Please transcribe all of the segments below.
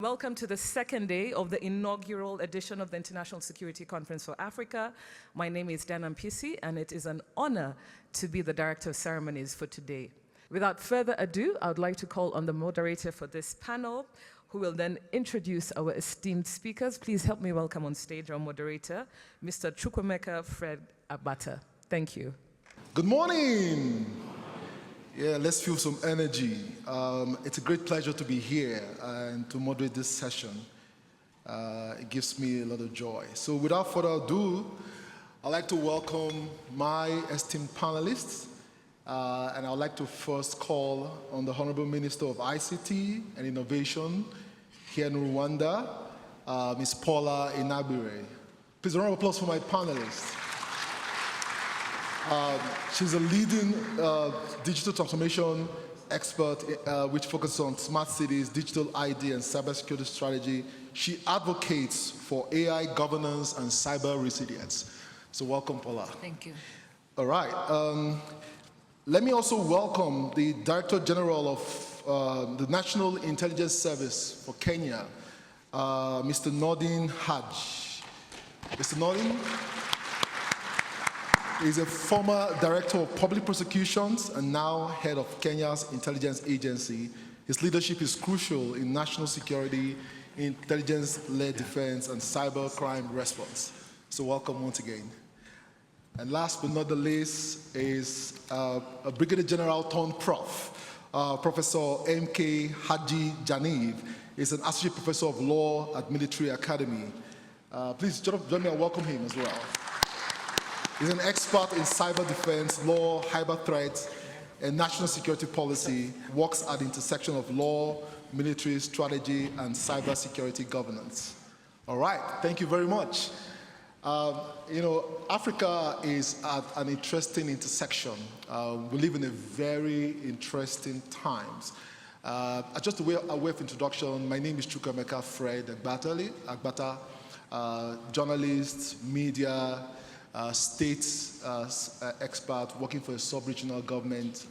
Welcome to the second day of the inaugural edition of the International Security Conference for Africa. My name is Dan Ampisi, and it is an honor to be the Director of Ceremonies for today. Without further ado, I would like to call on the moderator for this panel, who will then introduce our esteemed speakers. Please help me welcome on stage our moderator, Mr. Chukwemeka Fred Agbata. Thank you. Good morning. Yeah, let's feel some energy. It's a great pleasure to be here and to moderate this session. It gives me a lot of joy. So without further ado, I'd like to welcome my esteemed panelists. And I'd like to first call on the Honorable Minister of ICT and Innovation here in Rwanda, Ms. Paula Inabire. Please, a round of applause for my panelists. She's a leading digital transformation expert which focuses on smart cities, digital ID, and cybersecurity strategy. She advocates for AI governance and cyber resilience. So welcome, Paula. Thank you. All right. Let me also welcome the Director General of the National Intelligence Service for Kenya, Mr. Nordin Haj. Mr. Nordin is a former Director of Public Prosecutions and now Head of Kenya's Intelligence Agency. His leadership is crucial in national security, intelligence-led defense, and cyber crime response. So welcome once again. And last but not the least is a Brigadier General turned Prof, Professor M.K. Haji Janiv. He's an Associate Professor of Law at Military Academy. Please join me and welcome him as well. He's an expert in cyber defense, law, cyber threats, and national security policy, works at the intersection of law, military strategy, and cyber security governance. All right, thank you very much. Africa is at an interesting intersection. We live in a very interesting times. Just a way of introduction, my name is Chukwemeka Fred Agbata, journalist, media, state expert, working for a sub-regional government,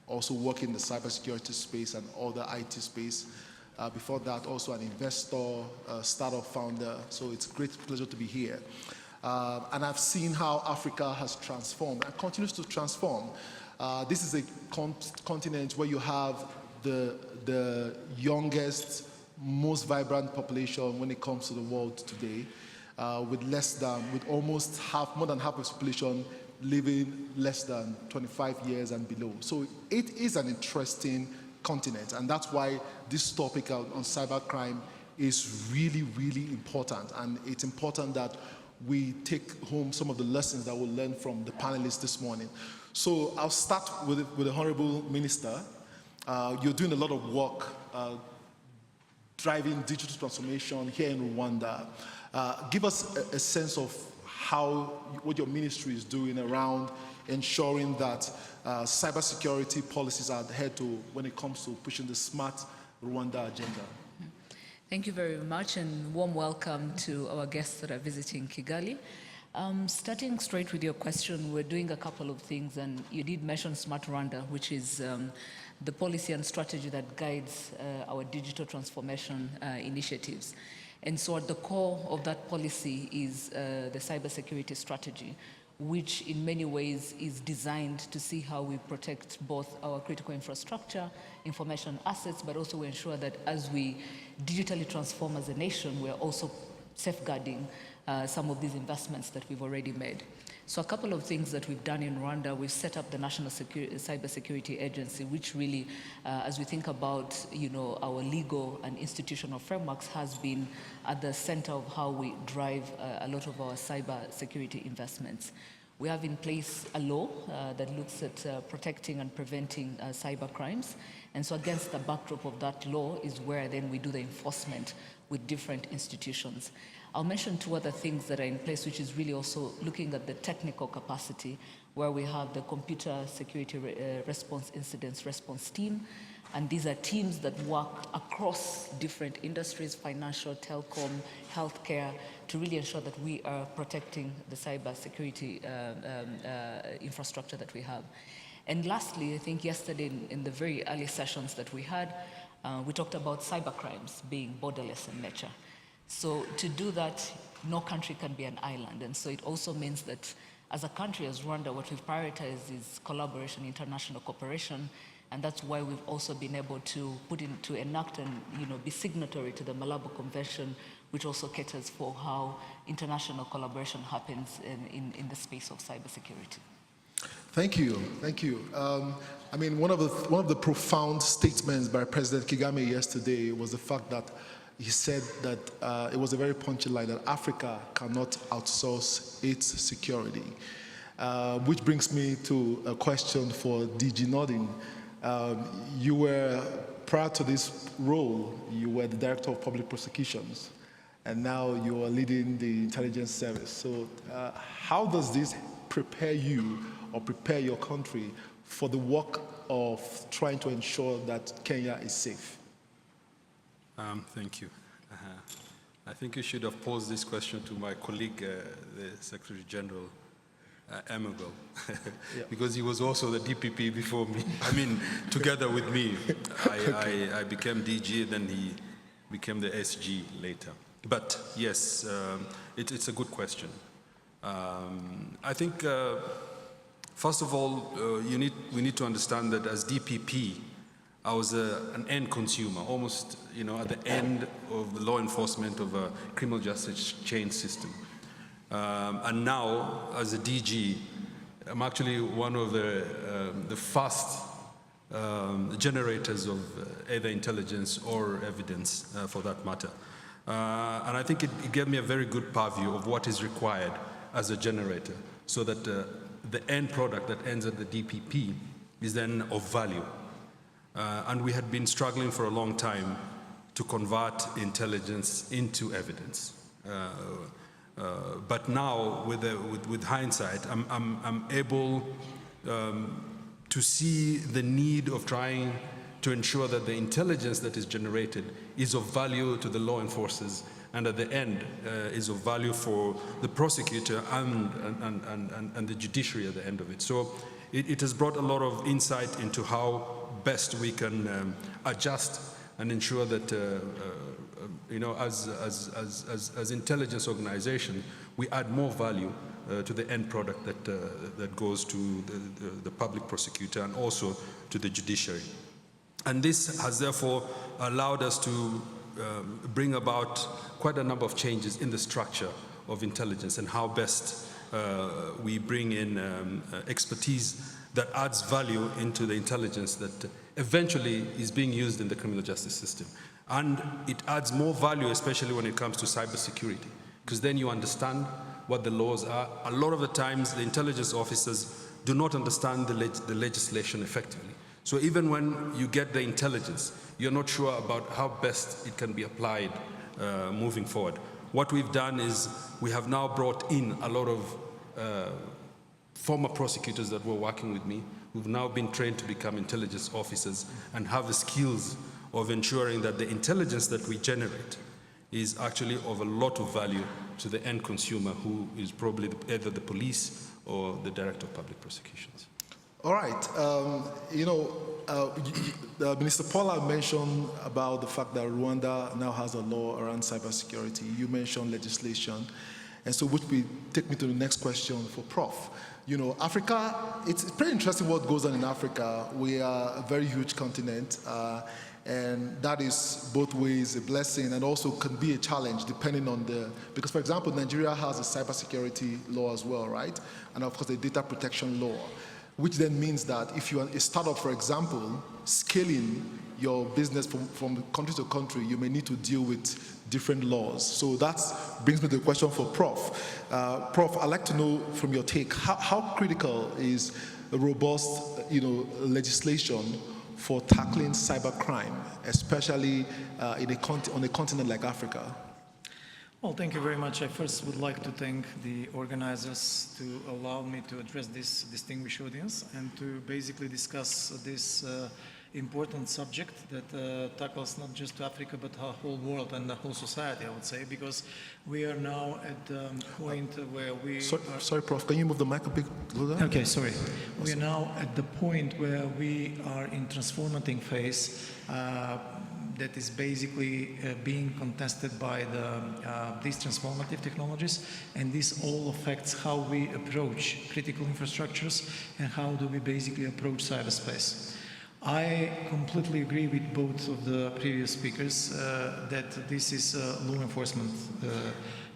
also working in the cybersecurity space and other IT space. Before that, also an investor, startup founder, so it's a great pleasure to be here. And I've seen how Africa has transformed and continues to transform. This is a continent where you have the youngest, most vibrant population when it comes to the world today, with almost more than half of the population living less than 25 years and below. So it is an interesting continent, and that's why this topic on cybercrime is really, really important. And it's important that we take home some of the lessons that we'll learn from the panelists this morning. So I'll start with the Honorable Minister. You're doing a lot of work driving digital transformation here in Rwanda. Give us a sense of what your ministry is doing around ensuring that cybersecurity policies are adhered to when it comes to pushing the smart Rwanda agenda. Thank you very much, and warm welcome to our guests that are visiting Kigali. Starting straight with your question, we're doing a couple of things, and you did mention Smart Rwanda, which is the policy and strategy that guides our digital transformation initiatives. And so at the core of that policy is the cybersecurity strategy, which in many ways is designed to see how we protect both our critical infrastructure, information assets, but also we ensure that as we digitally transform as a nation, we're also safeguarding some of these investments that we've already made. So a couple of things that we've done in Rwanda, we've set up the National Cybersecurity Agency, which really, as we think about our legal and institutional frameworks, has been at the center of how we drive a lot of our cyber security investments. We have in place a law that looks at protecting and preventing cyber crimes. And so against the backdrop of that law is where then we do the enforcement with different institutions. I'll mention two other things that are in place, which is really also looking at the technical capacity, where we have the Computer Security Response Incidents Response Team. And these are teams that work across different industries, financial, telecom, healthcare, to really ensure that we are protecting the cyber security infrastructure that we have. And lastly, I think yesterday in the very early sessions that we had, We talked about cybercrimes being borderless in nature. So to do that, no country can be an island. And so it also means that as a country, as Rwanda, what we've prioritized is collaboration, international cooperation, and that's why we've also been able to enact and be signatory to the Malabo Convention, which also caters for how international collaboration happens in the space of cybersecurity. Thank you, thank you. I mean, one of the profound statements by President Kagame yesterday was the fact that he said that it was a very punchy line that Africa cannot outsource its security, which brings me to a question for DG Nordin. You were, prior to this role, you were the Director of Public Prosecutions, and now you are leading the intelligence service. So how does this prepare you or prepare your country for the work of trying to ensure that Kenya is safe? Thank you. I think you should have posed this question to my colleague, the Secretary General, Emmanuel, because he was also the DPP before me. I mean, together with me. I became DG, then he became the SG later. But yes, it's a good question. I think, first of all, we need to understand that as DPP, I was an end consumer, almost at the end of the law enforcement of a criminal justice chain system. And now, as a DG, I'm actually one of the first generators of either intelligence or evidence, for that matter. And I think it gave me a very good purview of what is required as a generator, so that the end product that ends at the DPP is then of value. And we had been struggling for a long time to convert intelligence into evidence. But now, with hindsight, I'm able to see the need of trying to ensure that the intelligence that is generated is of value to the law enforcers, and at the end is of value for the prosecutor and the judiciary at the end of it. So it has brought a lot of insight into how best we can adjust and ensure that as intelligence organization, we add more value to the end product that goes to the public prosecutor and also to the judiciary. And this has therefore allowed us to bring about quite a number of changes in the structure of intelligence and how best we bring in expertise that adds value into the intelligence that eventually is being used in the criminal justice system. And it adds more value, especially when it comes to cybersecurity, because then you understand what the laws are. A lot of the times, the intelligence officers do not understand the legislation effectively. So even when you get the intelligence, you're not sure about how best it can be applied moving forward. What we've done is we have now brought in a lot of former prosecutors that were working with me, who've now been trained to become intelligence officers and have the skills of ensuring that the intelligence that we generate is actually of a lot of value to the end consumer, who is probably either the police or the Director of Public Prosecutions. All right. Minister Paula mentioned about the fact that Rwanda now has a law around cybersecurity. You mentioned legislation. And so which will take me to the next question for Prof. Africa, it's pretty interesting what goes on in Africa. We are a very huge continent, and that is both ways a blessing and also can be a challenge depending on because for example, Nigeria has a cybersecurity law as well, right? And of course, the data protection law, which then means that if you are a startup, for example, scaling your business from country to country, you may need to deal with different laws. So that brings me to the question for Prof. Prof, I'd like to know from your take, how critical is a robust legislation for tackling cybercrime, especially on a continent like Africa? Well, thank you very much. I first would like to thank the organizers to allow me to address this distinguished audience and to basically discuss this important subject that tackles not just Africa but the whole world and the whole society, I would say, because we are now at the point where we... Sorry, Prof, can you move the mic a bit closer? Okay, sorry. We are now at the point where we are in transformative phase, that is basically being contested by these transformative technologies, and this all affects how we approach critical infrastructures and how do we basically approach cyberspace. I completely agree with both of the previous speakers that this is a law enforcement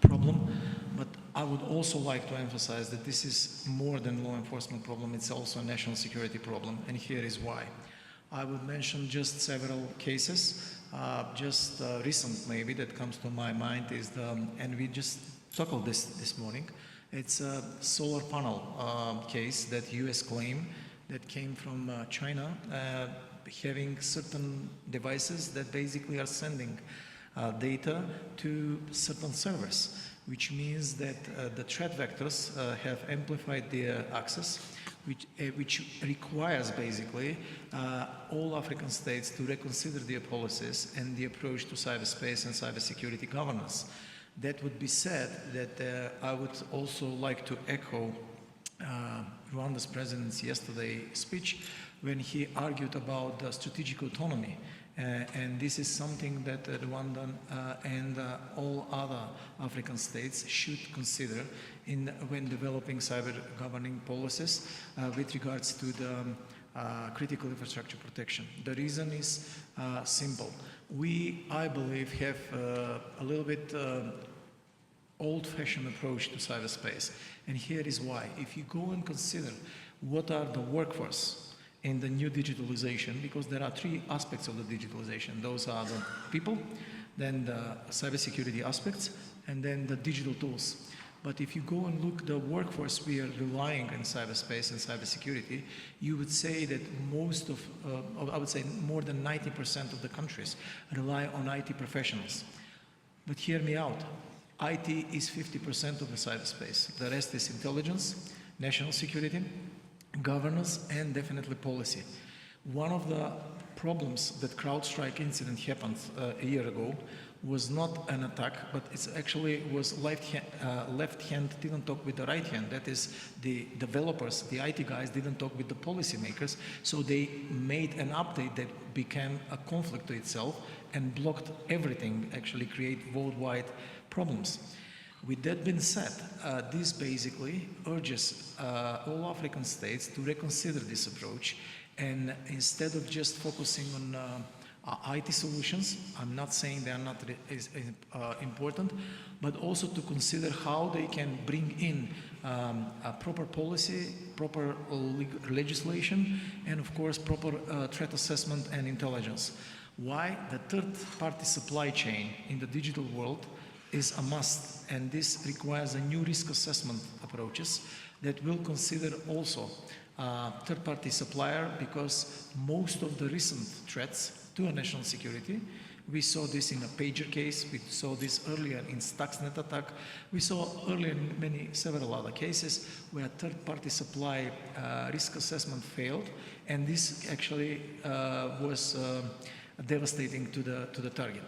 problem, but I would also like to emphasize that this is more than law enforcement problem, it's also a national security problem, and here is why. I would mention just several cases. Just recent maybe that comes to my mind is and we just tackled this morning, it's a solar panel case that US claim that came from China, having certain devices that basically are sending data to certain servers, which means that the threat vectors have amplified their access, which requires basically all African states to reconsider their policies and the approach to cyberspace and cybersecurity governance. That would be said that I would also like to echo Rwanda's president's yesterday speech when he argued about strategic autonomy. And this is something that Rwanda and all other African states should consider when developing cyber governing policies with regards to the critical infrastructure protection. The reason is simple. We, I believe, have a little bit old-fashioned approach to cyberspace. And here is why. If you go and consider what are the workforce in the new digitalization, because there are three aspects of the digitalization. Those are the people, then the cybersecurity aspects, and then the digital tools. But if you go and look the workforce we are relying on cyberspace and cybersecurity, you would say that most of, I would say more than 90% of the countries rely on IT professionals. But hear me out. IT is 50% of the cyberspace. The rest is intelligence, national security, governance, and definitely policy. One of the problems that CrowdStrike incident happened a year ago was not an attack, but it actually was left hand didn't talk with the right hand. That is, the developers, the IT guys didn't talk with the policymakers, so they made an update that became a conflict to itself and blocked everything, actually create worldwide problems. With that being said, this basically urges all African states to reconsider this approach, and instead of just focusing on IT solutions, I'm not saying they are not important, but also to consider how they can bring in a proper policy, proper legislation, and of course proper threat assessment and intelligence. Why? The third-party supply chain in the digital world is a must, and this requires a new risk assessment approaches that will consider also third-party supplier, because most of the recent threats to our national security, we saw this in a pager case, we saw this earlier in Stuxnet attack, we saw earlier in several other cases where third-party supply risk assessment failed, and this actually was devastating to the target.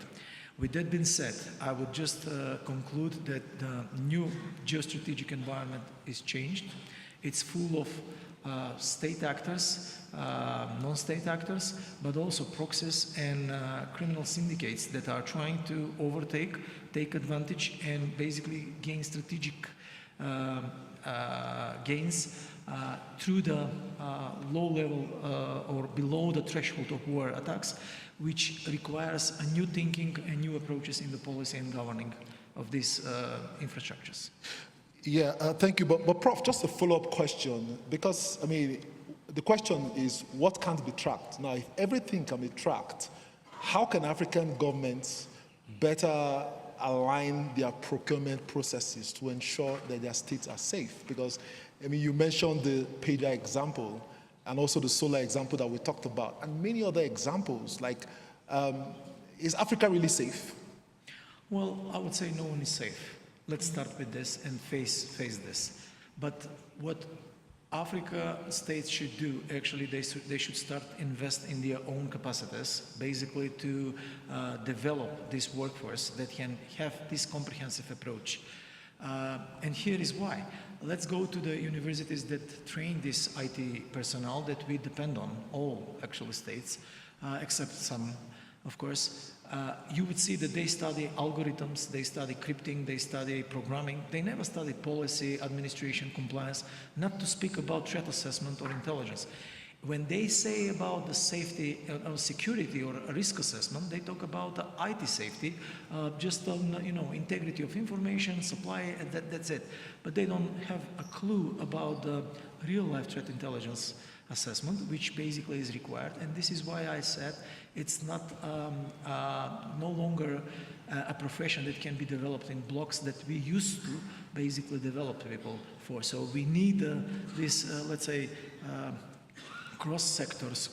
With that being said, I would just conclude that the new geostrategic environment is changed. It's full of state actors, non-state actors, but also proxies and criminal syndicates that are trying to take advantage, and basically gain strategic gains through the low level or below the threshold of war attacks, which requires a new thinking and new approaches in the policy and governing of these infrastructures. Yeah, thank you. But Prof, just a follow-up question, because, I mean, the question is, what can't be tracked? Now, if everything can be tracked, how can African governments better align their procurement processes to ensure that their states are safe? Because, I mean, you mentioned the pager example, and also the solar example that we talked about, and many other examples. Like, is Africa really safe? Well, I would say no one is safe. Let's start with this and face this. But what Africa states should do, actually, they should start invest in their own capacities, basically to develop this workforce that can have this comprehensive approach. And here is why. Let's go to the universities that train this IT personnel that we depend on, all actually states, except some. of course, you would see that they study algorithms, they study crypting, they study programming. They never study policy, administration, compliance, not to speak about threat assessment or intelligence. When they say about the safety or security or risk assessment, they talk about the IT safety, just on, integrity of information, supply, that's it. But they don't have a clue about the real-life threat intelligence assessment, which basically is required. And this is why I said it's not no longer a profession that can be developed in blocks that we used to basically develop people for. So we need this, let's say, cross sectors,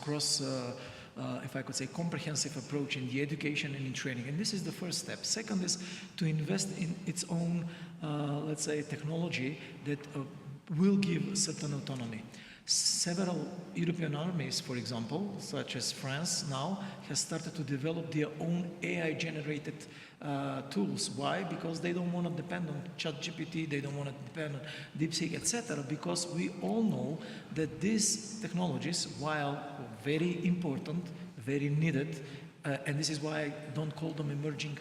if I could say, comprehensive approach in the education and in training. And this is the first step. Second is to invest in its own, let's say, technology that will give certain autonomy. Several European armies, for example, such as France now, has started to develop their own AI-generated tools. Why? Because they don't want to depend on ChatGPT, they don't want to depend on DeepSeek, etc. Because we all know that these technologies, while very important, very needed, and this is why I don't call them emerging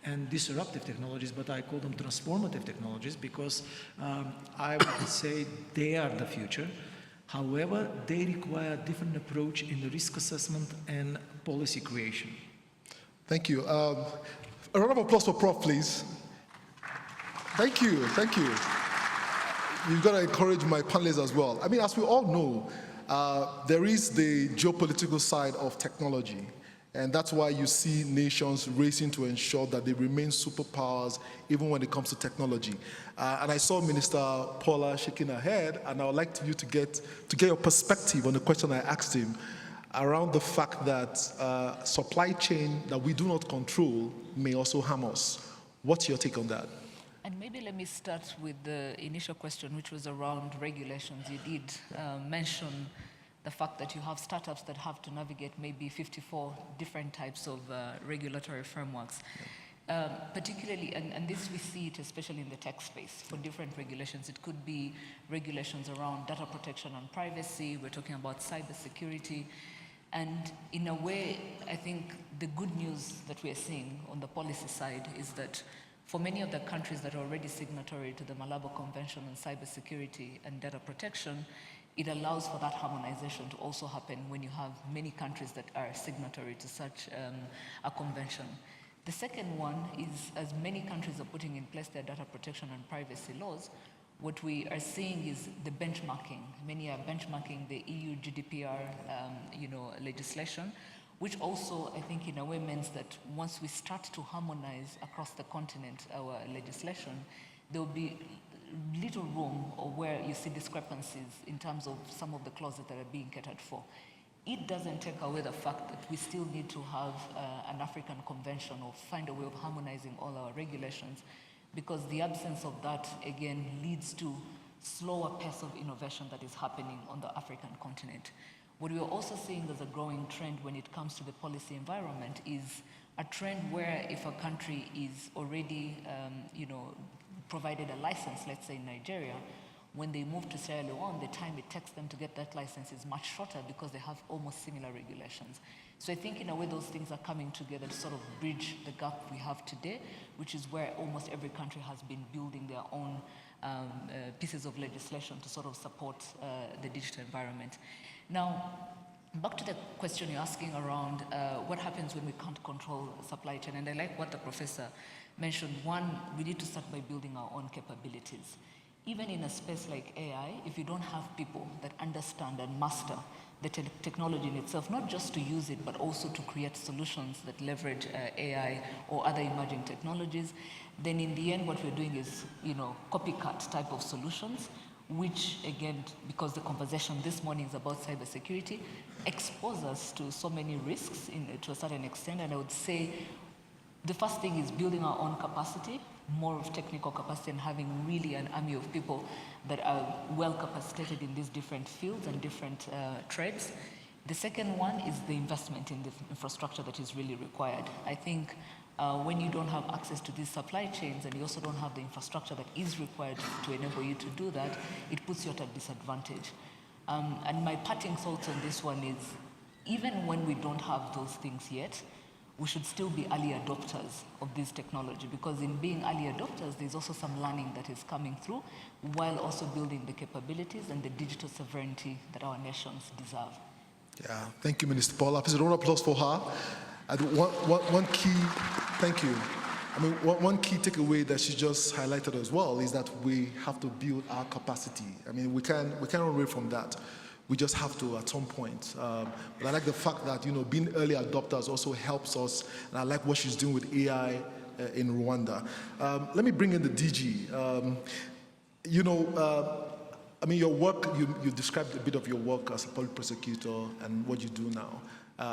and disruptive technologies, but I call them transformative technologies, because I would say they are the future. However, they require a different approach in the risk assessment and policy creation. Thank you. A round of applause for Prof, please. Thank you, thank you. You've got to encourage my panelists as well. I mean, as we all know, there is the geopolitical side of technology. And that's why you see nations racing to ensure that they remain superpowers even when it comes to technology. And I saw Minister Paula shaking her head, and I would like you to get your perspective on the question I asked him around the fact that supply chain that we do not control may also harm us. What's your take on that? And maybe let me start with the initial question, which was around regulations. You did mention the fact that you have startups that have to navigate maybe 54 different types of regulatory frameworks. Particularly, and this we see it especially in the tech space, for different regulations. It could be regulations around data protection and privacy. We're talking about cybersecurity. And in a way, I think the good news that we are seeing on the policy side is that for many of the countries that are already signatory to the Malabo Convention on Cybersecurity and Data Protection, it allows for that harmonization to also happen when you have many countries that are signatory to such a convention. The second one is, as many countries are putting in place their data protection and privacy laws, what we are seeing is the benchmarking. Many are benchmarking the EU GDPR legislation, which also, I think, in a way means that once we start to harmonize across the continent our legislation, there will be little room or where you see discrepancies in terms of some of the clauses that are being catered for. It doesn't take away the fact that we still need to have an African convention or find a way of harmonizing all our regulations, because the absence of that, again, leads to slower pace of innovation that is happening on the African continent. What we are also seeing as a growing trend when it comes to the policy environment is a trend where if a country is already, provided a license, let's say in Nigeria, when they move to Sierra Leone, the time it takes them to get that license is much shorter because they have almost similar regulations. So I think in a way those things are coming together to sort of bridge the gap we have today, which is where almost every country has been building their own pieces of legislation to sort of support the digital environment. Now, back to the question you're asking around what happens when we can't control supply chain, and I like what the professor mentioned. One, we need to start by building our own capabilities. Even in a space like AI, if you don't have people that understand and master the technology in itself, not just to use it, but also to create solutions that leverage AI or other emerging technologies, then in the end what we're doing is, copycat type of solutions, which again, because the conversation this morning is about cybersecurity, expose us to so many risks to a certain extent. And I would say the first thing is building our own capacity, more of technical capacity, and having really an army of people that are well capacitated in these different fields and different trades. The second one is the investment in the infrastructure that is really required. I think when you don't have access to these supply chains and you also don't have the infrastructure that is required to enable you to do that, it puts you at a disadvantage. And my parting thoughts on this one is, even when we don't have those things yet, we should still be early adopters of this technology, because in being early adopters, there's also some learning that is coming through, while also building the capabilities and the digital sovereignty that our nations deserve. Yeah, thank you, Minister Paula. Please, a round of applause for her. And one key, thank you. I mean, one key takeaway that she just highlighted as well is that we have to build our capacity. I mean, we can't run away from that. We just have to at some point. But I like the fact that, being early adopters also helps us, and I like what she's doing with AI in Rwanda. Let me bring in the DG. I mean, your work, you described a bit of your work as a public prosecutor and what you do now.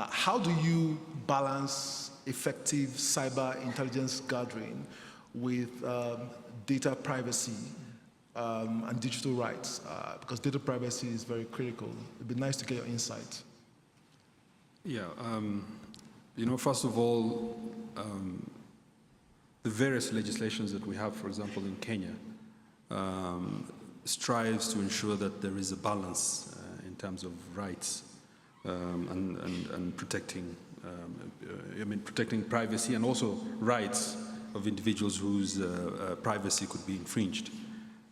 How do you balance effective cyber intelligence gathering with data privacy and digital rights? Because data privacy is very critical. It'd be nice to get your insight. Yeah, first of all, the various legislations that we have, for example, in Kenya, strives to ensure that there is a balance in terms of rights and protecting, protecting privacy and also rights of individuals whose privacy could be infringed.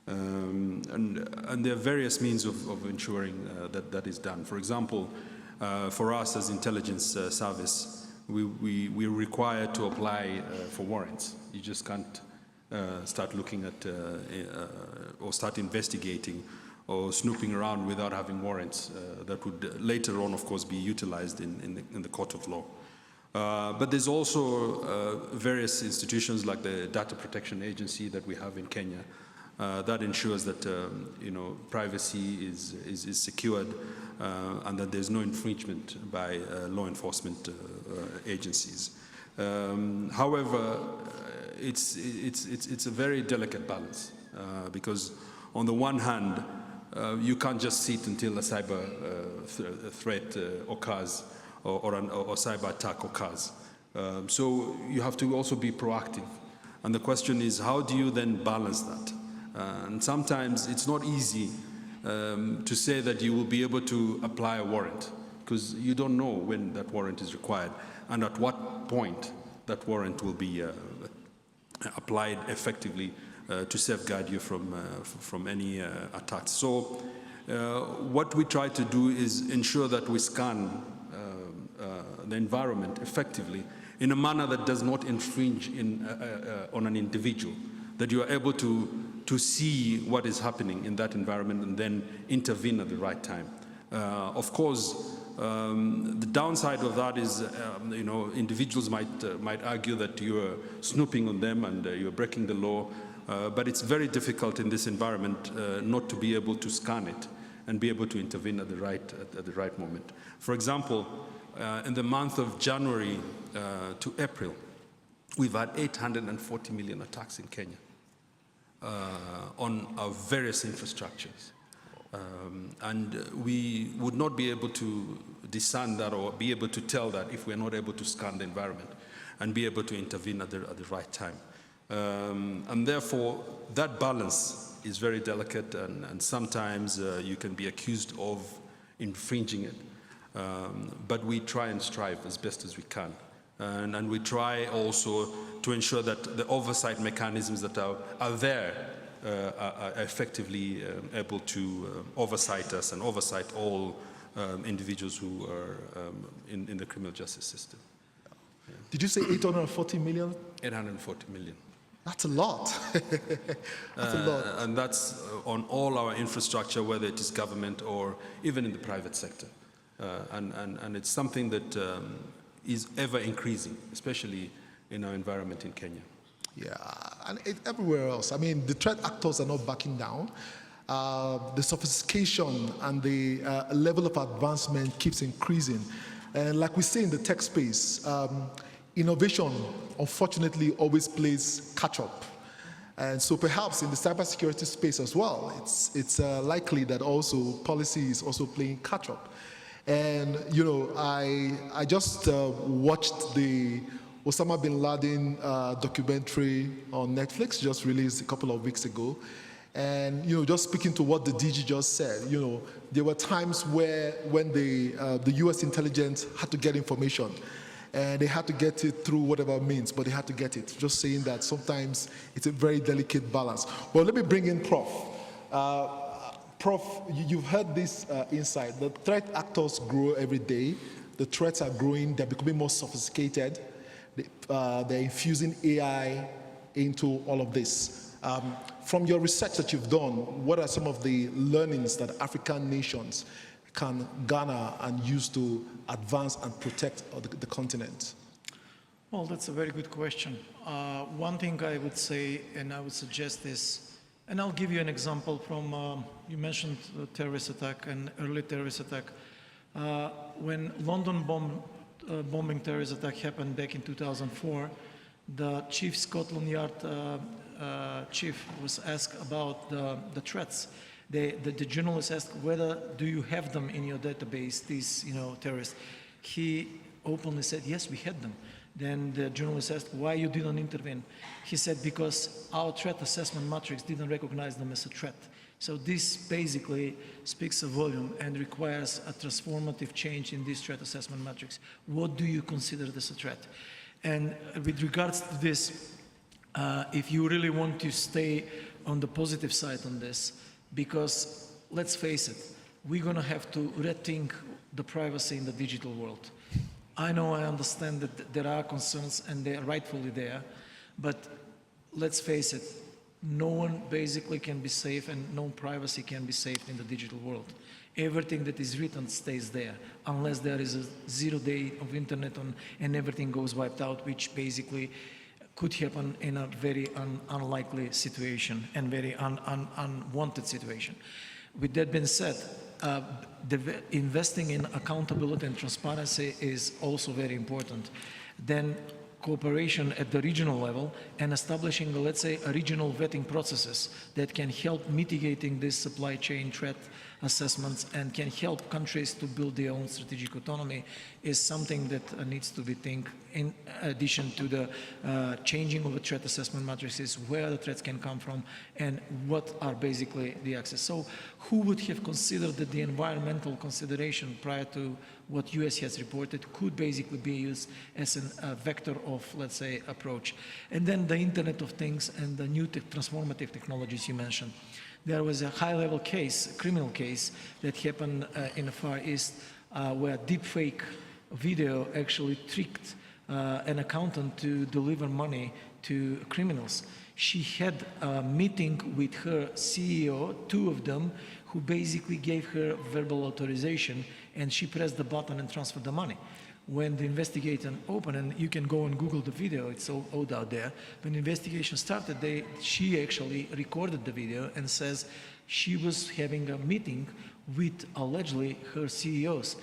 And there are various means of ensuring that that is done. For example, for us as intelligence service, we're required to apply for warrants. You just can't start looking at or start investigating or snooping around without having warrants that would later on, of course, be utilized in the court of law. But there's also various institutions like the Data Protection Agency that we have in Kenya that ensures that privacy is secured and that there's no infringement by law enforcement agencies. However, it's a very delicate balance because on the one hand, you can't just sit until a cyber threat occurs or cyber attack occurs. So you have to also be proactive. And the question is, how do you then balance that? And sometimes it's not easy to say that you will be able to apply a warrant because you don't know when that warrant is required and at what point that warrant will be applied effectively to safeguard you from any attacks. So what we try to do is ensure that we scan the environment effectively in a manner that does not infringe on an individual, that you are able to see what is happening in that environment and then intervene at the right time. Of course, the downside of that is, individuals might argue that you are snooping on them and you're breaking the law, but it's very difficult in this environment not to be able to scan it and be able to intervene at the right moment. For example, in the month of January to April, we've had 840 million attacks in Kenya on our various infrastructures. And we would not be able to discern that or be able to tell that if we're not able to scan the environment and be able to intervene at the right time. And therefore, that balance is very delicate and sometimes you can be accused of infringing it. But we try and strive as best as we can. And we try also to ensure that the oversight mechanisms that are there are effectively able to oversight us and oversight all individuals who are in the criminal justice system. Yeah. Did you say 840 million? 840 million. That's a lot. That's a lot. And that's on all our infrastructure, whether it is government or even in the private sector. And it's something that is ever increasing, especially in our environment in Kenya. Yeah, and everywhere else. I mean, the threat actors are not backing down. The sophistication and the level of advancement keeps increasing. And like we say in the tech space, innovation, unfortunately, always plays catch-up. And so perhaps in the cybersecurity space as well, it's likely that also policy is also playing catch-up. And, I just watched the Osama bin Laden documentary on Netflix, just released a couple of weeks ago. And, just speaking to what the DG just said, there were times when the US intelligence had to get information. and they had to get it through whatever means, but they had to get it. Just saying that sometimes it's a very delicate balance. Well, let me bring in Prof. Prof, you've heard this insight. The threat actors grow every day. The threats are growing. They're becoming more sophisticated. They're infusing AI into all of this. From your research that you've done, what are some of the learnings that African nations can garner and use to advance and protect the continent? Well, that's a very good question. One thing I would say, and I would suggest is, and I'll give you an example from, you mentioned the terrorist attack and early terrorist attack. When London bombing terrorist attack happened back in 2004, the Chief Scotland Yard chief was asked about the threats. The journalist asked, whether do you have them in your database, these terrorists? He openly said, yes, we had them. Then the journalist asked, why you didn't intervene? He said, because our threat assessment matrix didn't recognize them as a threat. So this basically speaks a volume and requires a transformative change in this threat assessment matrix. What do you consider as a threat? And with regards to this, if you really want to stay on the positive side on this, because let's face it, we're going to have to rethink the privacy in the digital world. I know, I understand that there are concerns and they're rightfully there, but let's face it, no one basically can be safe and no privacy can be saved in the digital world. Everything that is written stays there, unless there is a 0 day of internet and everything goes wiped out, which basically could happen in a very unlikely situation and very unwanted situation. With that being said, investing in accountability and transparency is also very important. Then cooperation at the regional level and establishing, let's say, a regional vetting processes that can help mitigating this supply chain threat assessments and can help countries to build their own strategic autonomy is something that needs to be think in addition to the changing of the threat assessment matrices, where the threats can come from and what are basically the access. So who would have considered that the environmental consideration prior to what US has reported could basically be used as a vector of, let's say, approach. And then the Internet of Things and the new transformative technologies you mentioned. There was a high-level case, a criminal case, that happened in the Far East where deepfake video actually tricked an accountant to deliver money to criminals. She had a meeting with her CEO, two of them, who basically gave her verbal authorization, and she pressed the button and transferred the money. When the investigation opened, and you can go and Google the video, it's all out there. When the investigation started, she actually recorded the video and says she was having a meeting with allegedly her CEOs,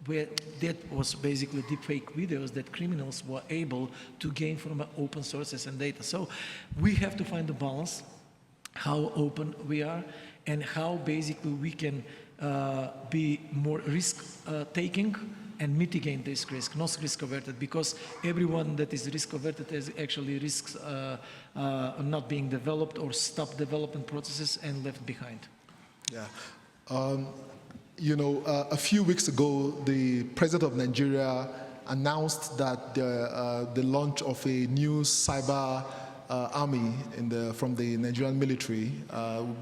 where that was basically deepfake videos that criminals were able to gain from open sources and data. So we have to find the balance, how open we are, and how basically we can be more risk-taking and mitigate this risk, not risk-averted, because everyone that is risk-averted is actually risks not being developed or stop development processes and left behind. Yeah. A few weeks ago, the president of Nigeria announced that the launch of a new cyber army from the Nigerian military,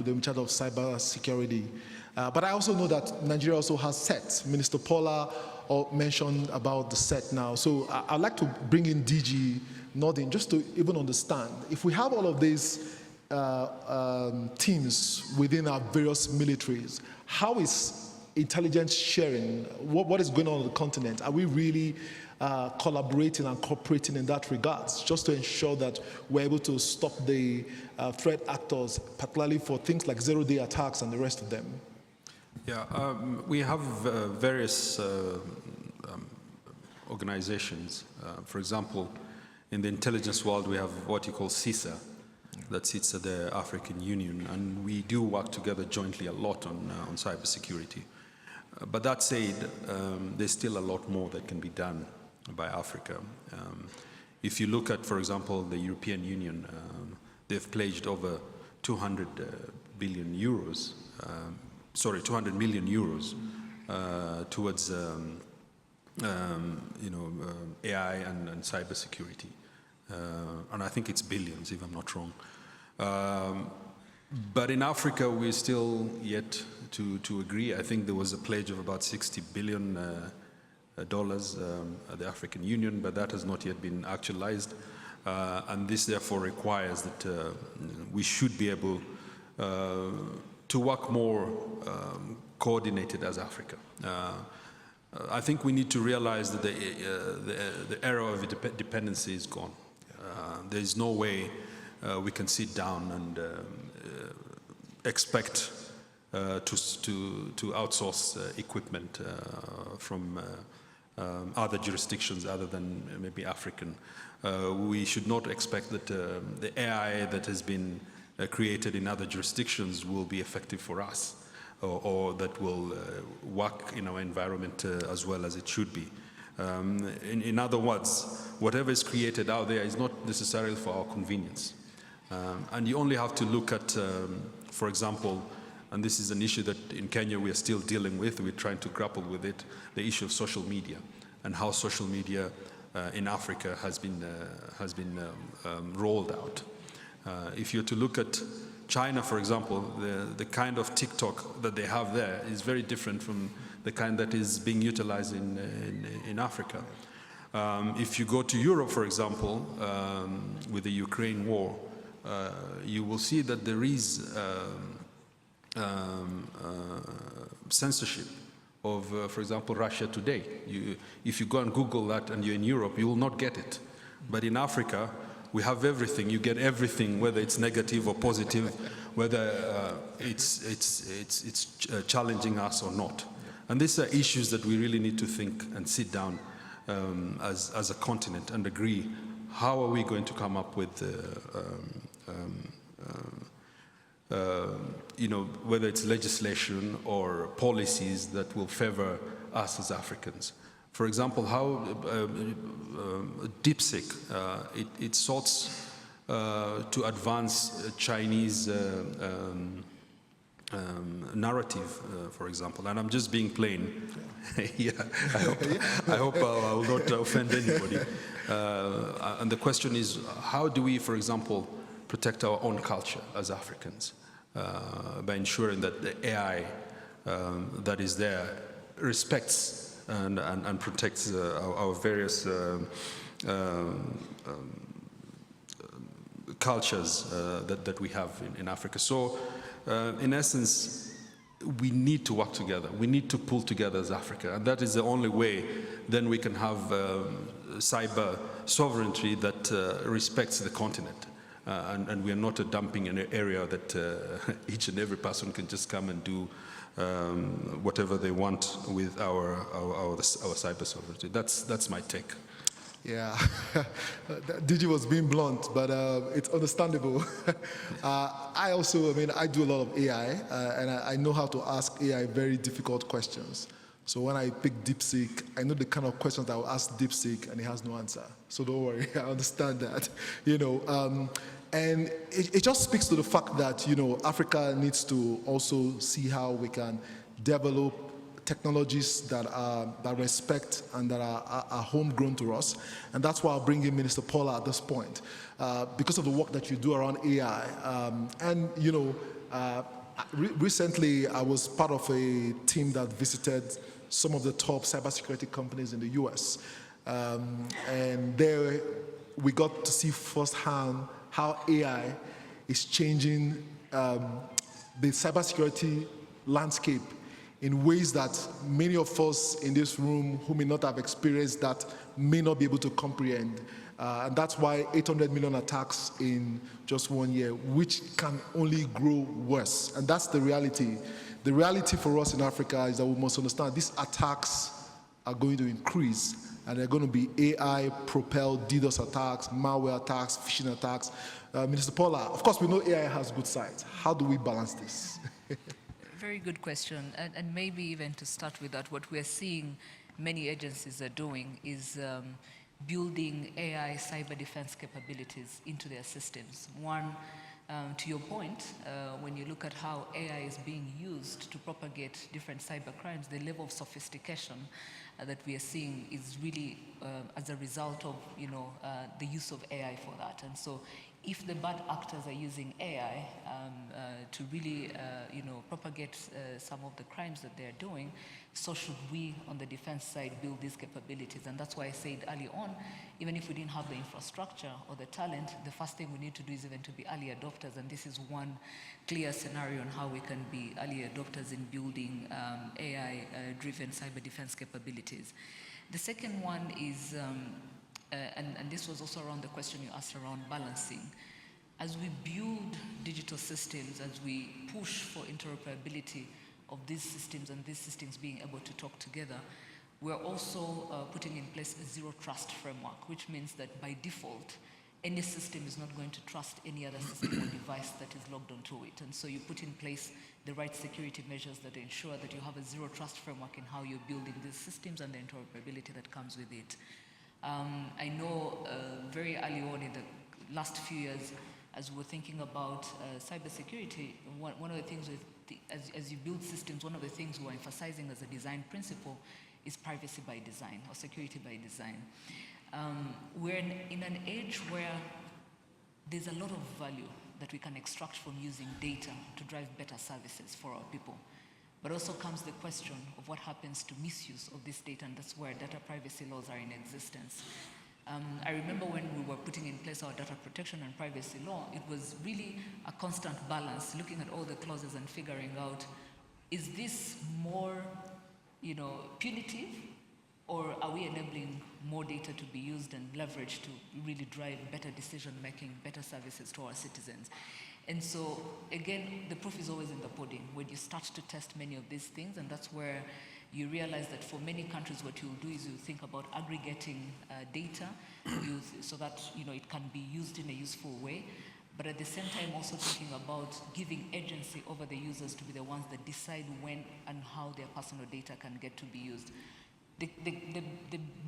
in charge of cyber security. But I also know that Nigeria also has SET. Minister Paula mentioned about the SET now. So I'd like to bring in DG Nordin just to even understand. If we have all of these teams within our various militaries, how is intelligence sharing? What is going on the continent? Are we really collaborating and cooperating in that regards, just to ensure that we're able to stop the threat actors, particularly for things like zero-day attacks and the rest of them? Yeah, we have various organizations. For example, in the intelligence world, we have what you call CISA, that sits at the African Union, and we do work together jointly a lot on cybersecurity. But that said, there's still a lot more that can be done by Africa. If you look at, for example, the European Union, they've pledged over 200 million euros towards AI and cybersecurity. And I think it's billions, if I'm not wrong. But in Africa, we're still yet to agree. I think there was a pledge of about $60 billion at the African Union, but that has not yet been actualized. And this therefore requires that we should be able to work more coordinated as Africa. I think we need to realize that the era of dependency is gone. There is no way we can sit down and expect to outsource equipment from other jurisdictions other than maybe African. We should not expect that the AI that has been created in other jurisdictions will be effective for us, or that will work in our environment as well as it should be. In other words, whatever is created out there is not necessarily for our convenience. And you only have to look at, for example, and this is an issue that in Kenya we are still dealing with, we're trying to grapple with it, the issue of social media and how social media in Africa has been rolled out. If you're to look at China, for example, the kind of TikTok that they have there is very different from the kind that is being utilized in Africa. If you go to Europe, for example, with the Ukraine war, you will see that there is censorship of, for example, Russia Today. If you go and Google that and you're in Europe, you will not get it. But in Africa, we have everything. You get everything, whether it's negative or positive, whether it's challenging us or not. And these are issues that we really need to think and sit down as a continent and agree, how are we going to come up with whether it's legislation or policies that will favor us as Africans. For example, how DeepSeek, it soughts to advance Chinese narrative, for example, and I'm just being plain. Yeah, I hope I will not offend anybody. And the question is, how do we, for example, protect our own culture as Africans by ensuring that the AI that is there respects and protects our various cultures that we have in Africa. So, in essence, we need to work together. We need to pull together as Africa, and that is the only way then we can have cyber sovereignty that respects the continent. And we are not a dumping in an area that each and every person can just come and do whatever they want with our cyber sovereignty. That's my take. Yeah, Digi was being blunt, but it's understandable. I also, I do a lot of AI, and I know how to ask AI very difficult questions. So when I pick DeepSeek, I know the kind of questions I will ask DeepSeek, and it has no answer. So don't worry, I understand that. And it just speaks to the fact that Africa needs to also see how we can develop technologies that respect and that are homegrown to us. And that's why I'll bring in Minister Paula at this point. Because of the work that you do around AI. Recently I was part of a team that visited some of the top cybersecurity companies in the US. And there we got to see firsthand how AI is changing the cybersecurity landscape in ways that many of us in this room who may not have experienced that may not be able to comprehend. And that's why 800 million attacks in just 1 year, which can only grow worse. And that's the reality. The reality for us in Africa is that we must understand these attacks are going to increase, and they're going to be AI-propelled DDoS attacks, malware attacks, phishing attacks. Minister Paula, of course we know AI has good sides. How do we balance this? Very good question, and maybe even to start with that, what we're seeing many agencies are doing is building AI cyber defense capabilities into their systems. One, To your point, when you look at how AI is being used to propagate different cyber crimes, the level of sophistication that we are seeing is really as a result of the use of AI for that. And so, if the bad actors are using AI to really propagate some of the crimes that they're doing, so should we on the defense side build these capabilities. And that's why I said early on, even if we didn't have the infrastructure or the talent, the first thing we need to do is even to be early adopters. And this is one clear scenario on how we can be early adopters in building AI-driven cyber defense capabilities. The second one is, and this was also around the question you asked around balancing. As we build digital systems, as we push for interoperability of these systems and these systems being able to talk together, we're also putting in place a zero trust framework, which means that by default, any system is not going to trust any other system or device that is logged onto it. And so you put in place the right security measures that ensure that you have a zero trust framework in how you're building these systems and the interoperability that comes with it. I know very early on in the last few years, as we're thinking about cybersecurity, one of the things as you build systems, one of the things we're emphasizing as a design principle is privacy by design or security by design. We're in an age where there's a lot of value that we can extract from using data to drive better services for our people. But also comes the question of what happens to misuse of this data, and that's where data privacy laws are in existence. I remember when we were putting in place our data protection and privacy law, it was really a constant balance, looking at all the clauses and figuring out, is this more punitive, or are we enabling more data to be used and leveraged to really drive better decision making, better services to our citizens? And so, again, the proof is always in the pudding when you start to test many of these things, and that's where you realize that for many countries, what you'll do is you'll think about aggregating data so that it can be used in a useful way, but at the same time also thinking about giving agency over the users to be the ones that decide when and how their personal data can get to be used. The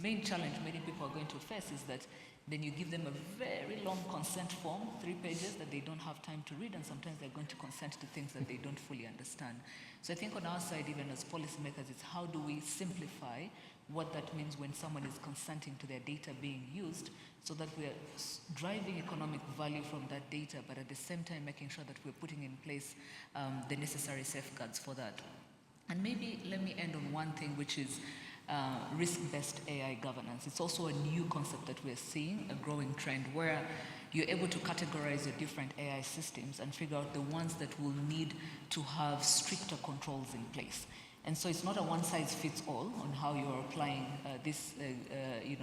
main challenge many people are going to face is that then you give them a very long consent form, 3 pages, that they don't have time to read, and sometimes they're going to consent to things that they don't fully understand. So I think on our side, even as policymakers, it's how do we simplify what that means when someone is consenting to their data being used, so that we're driving economic value from that data, but at the same time making sure that we're putting in place the necessary safeguards for that. And maybe let me end on one thing, which is risk-based AI governance. It's also a new concept that we're seeing, a growing trend, where you're able to categorize your different AI systems and figure out the ones that will need to have stricter controls in place. And so it's not a one-size-fits-all on how you're applying these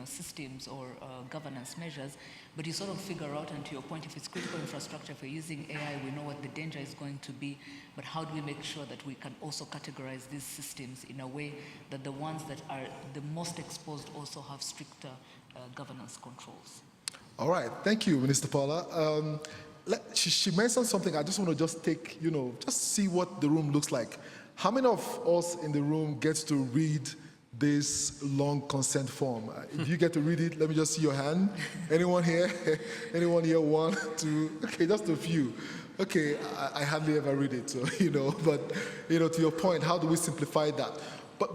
systems or governance measures, but you sort of figure out, and to your point, if it's critical infrastructure, if we're using AI, we know what the danger is going to be, but how do we make sure that we can also categorize these systems in a way that the ones that are the most exposed also have stricter governance controls? All right, thank you, Minister Paula. She mentioned something. I just want to just take, just see what the room looks like. How many of us in the room gets to read this long consent form? If you get to read it, let me just see your hand. Anyone here? Anyone here? 1, 2, okay, just a few. Okay, I hardly ever read it, so, but, to your point, how do we simplify that? But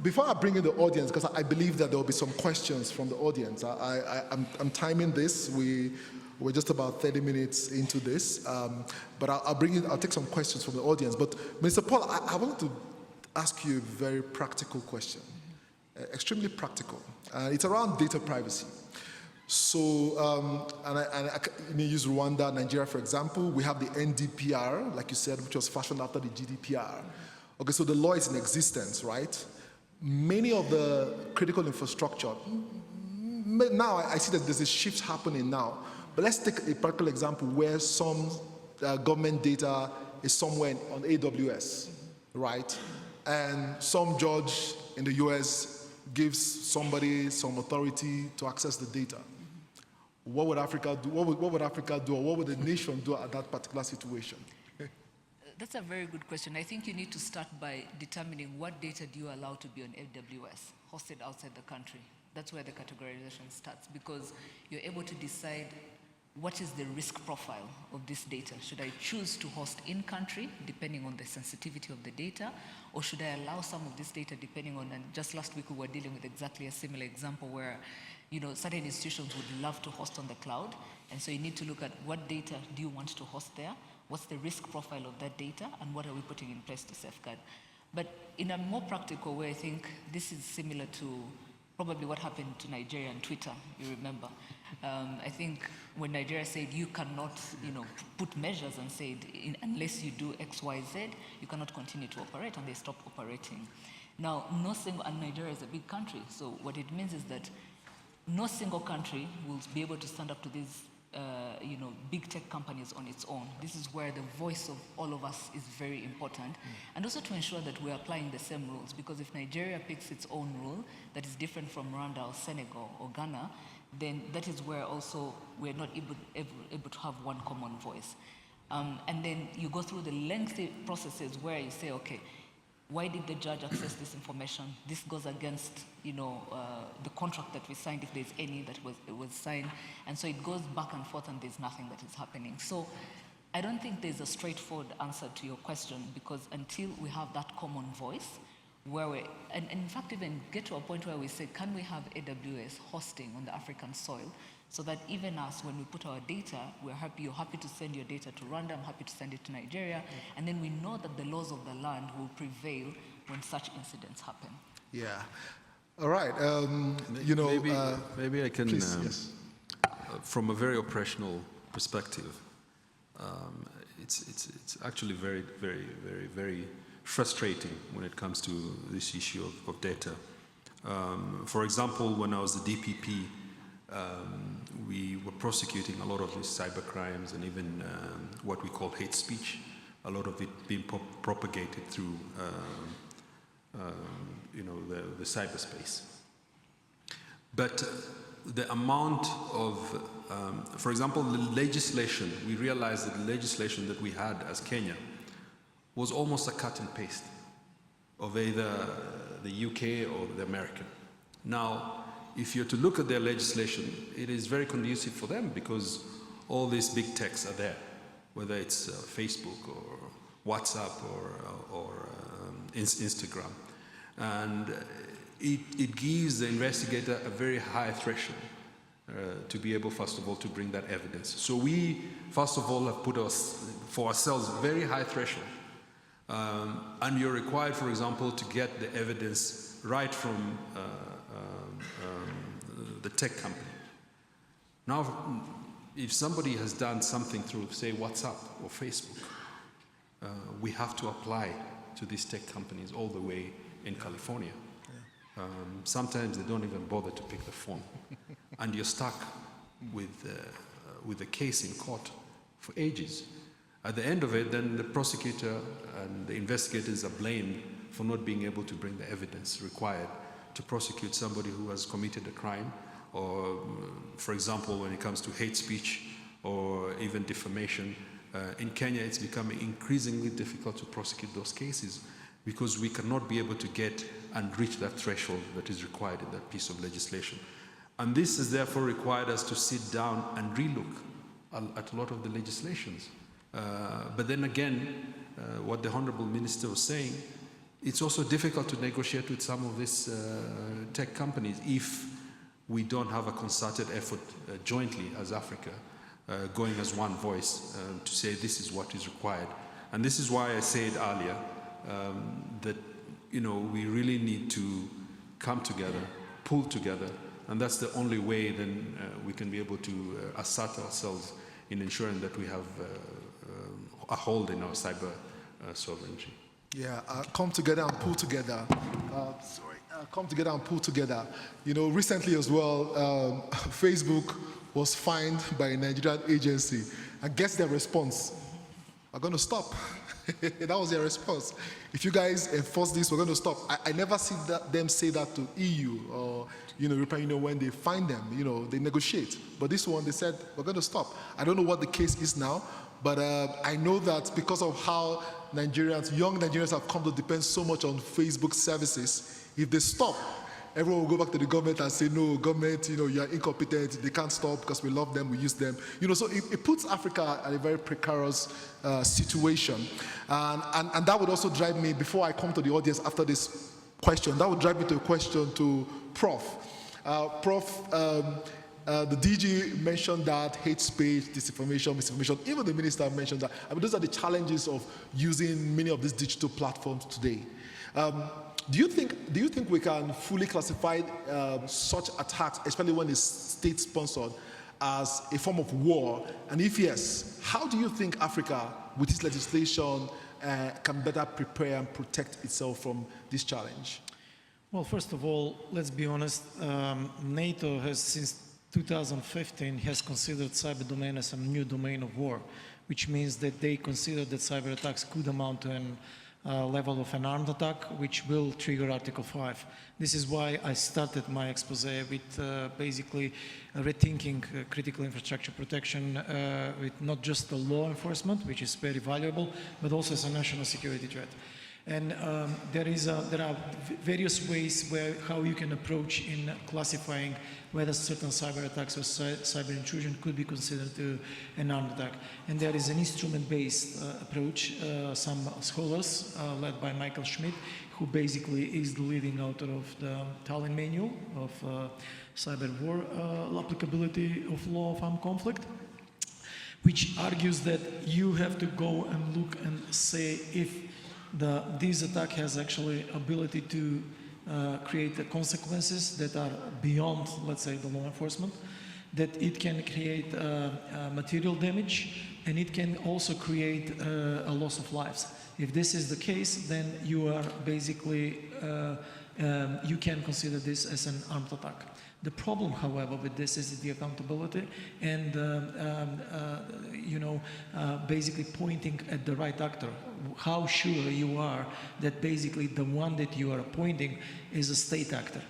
before I bring in the audience, because I believe that there will be some questions from the audience, I'm timing this. We're just about 30 minutes into this, but I'll take some questions from the audience. But Mr. Paul, I wanted to ask you a very practical question, extremely practical. It's around data privacy. So, and I use Rwanda, Nigeria, for example. We have the NDPR, like you said, which was fashioned after the GDPR. Okay, so the law is in existence, right? Many of the critical infrastructure, now I see that there's a shift happening now. But let's take a practical example where some government data is somewhere on AWS, right? And some judge in the US gives somebody some authority to access the data. What would Africa do? What would Africa do, or what would the nation do at that particular situation? That's a very good question. I think you need to start by determining what data do you allow to be on AWS, hosted outside the country. That's where the categorization starts, because you're able to decide what is the risk profile of this data? Should I choose to host in country, depending on the sensitivity of the data, or should I allow some of this data depending on, and just last week we were dealing with exactly a similar example where, you know, certain institutions would love to host on the cloud, and so you need to look at what data do you want to host there, what's the risk profile of that data, and what are we putting in place to safeguard. But in a more practical way, I think this is similar to probably what happened to Nigeria and Twitter, you remember. I think when Nigeria said you cannot, you know, put measures and said unless you do X, Y, Z, you cannot continue to operate, and they stopped operating. Now, and Nigeria is a big country, so what it means is that no single country will be able to stand up to these you know, big tech companies on its own. This is where the voice of all of us is very important. And also to ensure that we're applying the same rules, because if Nigeria picks its own rule that is different from Rwanda or Senegal or Ghana, then that is where also we're not able to have one common voice. And then you go through the lengthy processes where you say, okay, why did the judge access this information? This goes against, you know, the contract that we signed, if there's any that was signed. And so it goes back and forth and there's nothing that is happening. So I don't think there's a straightforward answer to your question, because until we have that common voice, where and in fact even get to a point where we say, can we have AWS hosting on the African soil, so that even us, when we put our data, you're happy to send your data to Rwanda, I'm happy to send it to Nigeria, and then we know that the laws of the land will prevail when such incidents happen. Yeah. All right. You know, maybe I can, please, yes. From a very operational perspective, it's actually very, very, very, very frustrating when it comes to this issue of data. For example, when I was the DPP, we were prosecuting a lot of these cyber crimes and even what we call hate speech, a lot of it being propagated through you know, the cyberspace. But the amount of, for example, the legislation, we realized that the legislation that we had as Kenya was almost a cut and paste of either the UK or the American. Now, if you're to look at their legislation, it is very conducive for them because all these big techs are there, whether it's Facebook or WhatsApp or Instagram. And it gives the investigator a very high threshold to be able, first of all, to bring that evidence. So we, first of all, have put for ourselves a very high threshold. And you're required, for example, to get the evidence right from the tech company. Now, if somebody has done something through, say, WhatsApp or Facebook, we have to apply to these tech companies all the way in California. Sometimes they don't even bother to pick the phone. And you're stuck with the case in court for ages. At the end of it, then the prosecutor and the investigators are blamed for not being able to bring the evidence required to prosecute somebody who has committed a crime, or, for example, when it comes to hate speech or even defamation. In Kenya, it's becoming increasingly difficult to prosecute those cases because we cannot be able to get and reach that threshold that is required in that piece of legislation. And this has therefore required us to sit down and relook at a lot of the legislations. But then again, what the Honorable Minister was saying, it's also difficult to negotiate with some of these tech companies if we don't have a concerted effort jointly as Africa, going as one voice to say this is what is required. And this is why I said earlier that, you know, we really need to come together, pull together, and that's the only way then we can be able to assert ourselves in ensuring that we have a hold in our cyber sovereignty. Yeah, come together and pull together. Come together and pull together. You know, recently as well, Facebook was fined by a Nigerian agency, and guess their response? We're going to stop. That was their response. If you guys enforce this, we're going to stop. I never see them say that to EU or, you know, European Union when they find them. You know, they negotiate. But this one, they said, we're going to stop. I don't know what the case is now, but I know that because of how young Nigerians have come to depend so much on Facebook services, if they stop, everyone will go back to the government and say, no, government, you are incompetent, they can't stop because we love them, we use them. So it puts Africa at a very precarious situation. And that would also drive me, before I come to the audience after this question, that would drive me to a question to Prof. Prof, the DG mentioned that hate speech, disinformation, misinformation, even the minister mentioned that. Those are the challenges of using many of these digital platforms today. Do you think we can fully classify such attacks, especially when it's state-sponsored, as a form of war? And if yes, how do you think Africa, with its legislation, can better prepare and protect itself from this challenge? Well, first of all, let's be honest. NATO has, since 2015, has considered cyber domain as a new domain of war, which means that they consider that cyber attacks could amount to a level of an armed attack, which will trigger Article 5. This is why I started my expose with basically rethinking critical infrastructure protection with not just the law enforcement, which is very valuable, but also as a national security threat. And there are various ways how you can approach in classifying whether certain cyber attacks or cyber intrusion could be considered to an armed attack. And there is an instrument-based approach. Some scholars, led by Michael Schmidt, who basically is the leading author of the Tallinn Manual of Cyber War Applicability of Law of Armed Conflict, which argues that you have to go and look and say if this attack has actually ability to create the consequences that are beyond, let's say, the law enforcement, that it can create material damage, and it can also create a loss of lives. If this is the case, then you are basically, you can consider this as an armed attack. The problem, however, with this is the accountability and, basically pointing at the right actor. How sure you are that basically the one that you are appointing is a state actor.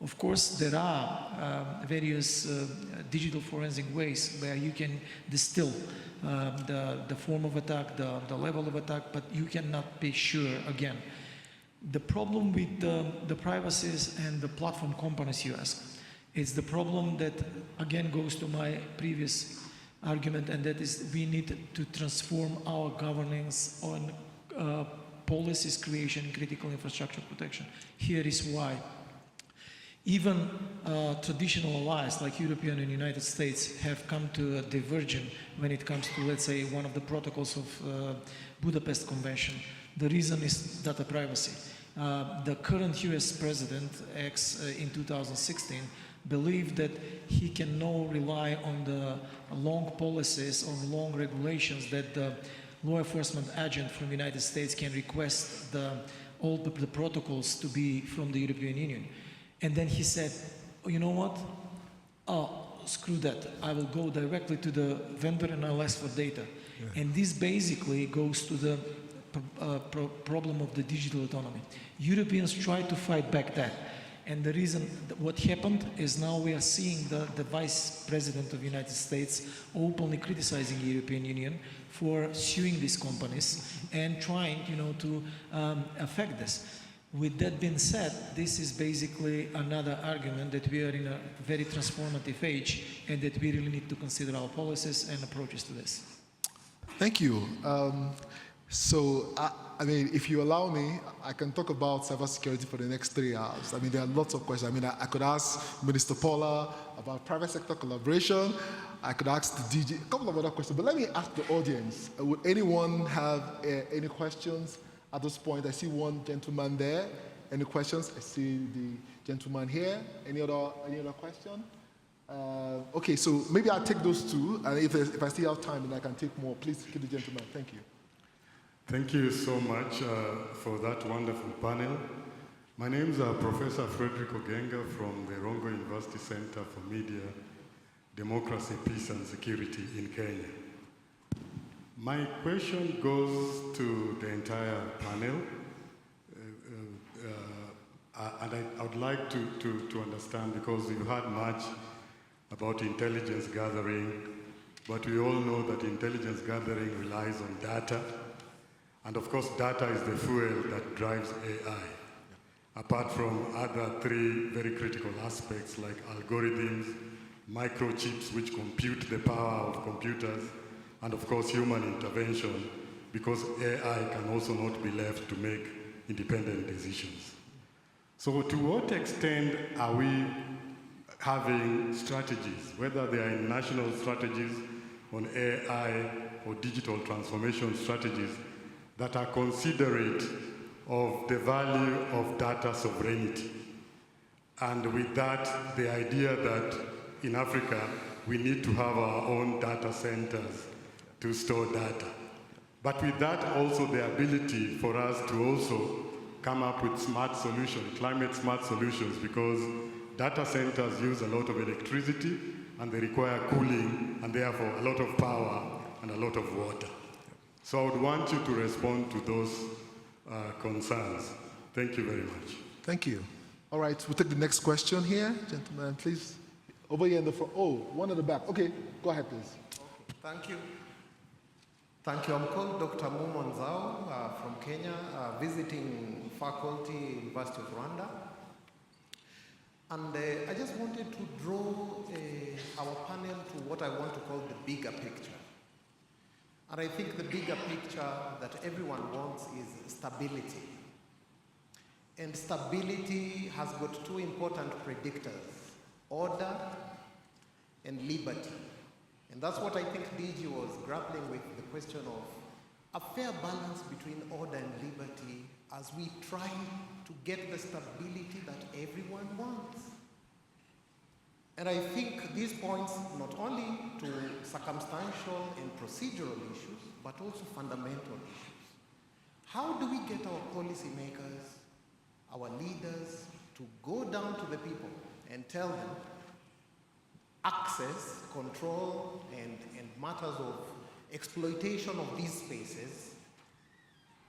Of course, there are various digital forensic ways where you can distill the form of attack, the level of attack, but you cannot be sure again. The problem with the privacies and the platform companies you ask, it's the problem that again goes to my previous argument, and that is we need to transform our governance on policies creation, critical infrastructure protection. Here is why. Even traditional allies like European and United States have come to a divergence when it comes to, let's say, one of the protocols of Budapest Convention. The reason is data privacy. The current US president, in 2016, believed that he can now rely on the long policies or long regulations that the law enforcement agent from the United States can request all the protocols to be from the European Union. And then he said, oh, you know what? Oh, screw that. I will go directly to the vendor and I'll ask for data. Yeah. And this basically goes to the problem of the digital autonomy. Europeans try to fight back that. And the reason what happened is now we are seeing the Vice President of the United States openly criticizing the European Union for suing these companies and trying, to affect this. With that being said, this is basically another argument that we are in a very transformative age and that we really need to consider our policies and approaches to this. Thank you. So, if you allow me, I can talk about cybersecurity for the next 3 hours. There are lots of questions. I could ask Minister Paula about private sector collaboration. I could ask the DG, a couple of other questions. But let me ask the audience. Would anyone have any questions at this point? I see one gentleman there. Any questions? I see the gentleman here. Any other question? Okay, so maybe I'll take those two. And if I still have time, then I can take more. Please keep the gentleman. Thank you. Thank you so much for that wonderful panel. My name is Professor Frederick Ogenga from the Rongo University Center for Media, Democracy, Peace and Security in Kenya. My question goes to the entire panel, and I would like to understand, because we've heard much about intelligence gathering, but we all know that intelligence gathering relies on data. And of course, data is the fuel that drives AI. apart from other three very critical aspects like algorithms, microchips which compute the power of computers, and of course human intervention, because AI can also not be left to make independent decisions. So to what extent are we having strategies, whether they are in national strategies on AI or digital transformation strategies, that are considerate of the value of data sovereignty? And with that, the idea that in Africa, we need to have our own data centers to store data. But with that, also the ability for us to also come up with smart solutions, climate smart solutions, because data centers use a lot of electricity and they require cooling and therefore a lot of power and a lot of water. So I would want you to respond to those concerns. Thank you very much. Thank you. All right, we'll take the next question here. Gentlemen, please. Over here in the front. Oh, one at the back. Okay, go ahead, please. Okay, thank you. Thank you. I'm called Dr. Mumo Nzao from Kenya, visiting faculty, University of Rwanda. And I just wanted to draw our panel to what I want to call the bigger picture. And I think the bigger picture that everyone wants is stability. And stability has got two important predictors: order and liberty. And that's what I think DG was grappling with, the question of a fair balance between order and liberty as we try to get the stability that everyone wants. And I think these points not only to circumstantial and procedural issues, but also fundamental issues. How do we get our policymakers, our leaders, to go down to the people and tell them access, control, and matters of exploitation of these spaces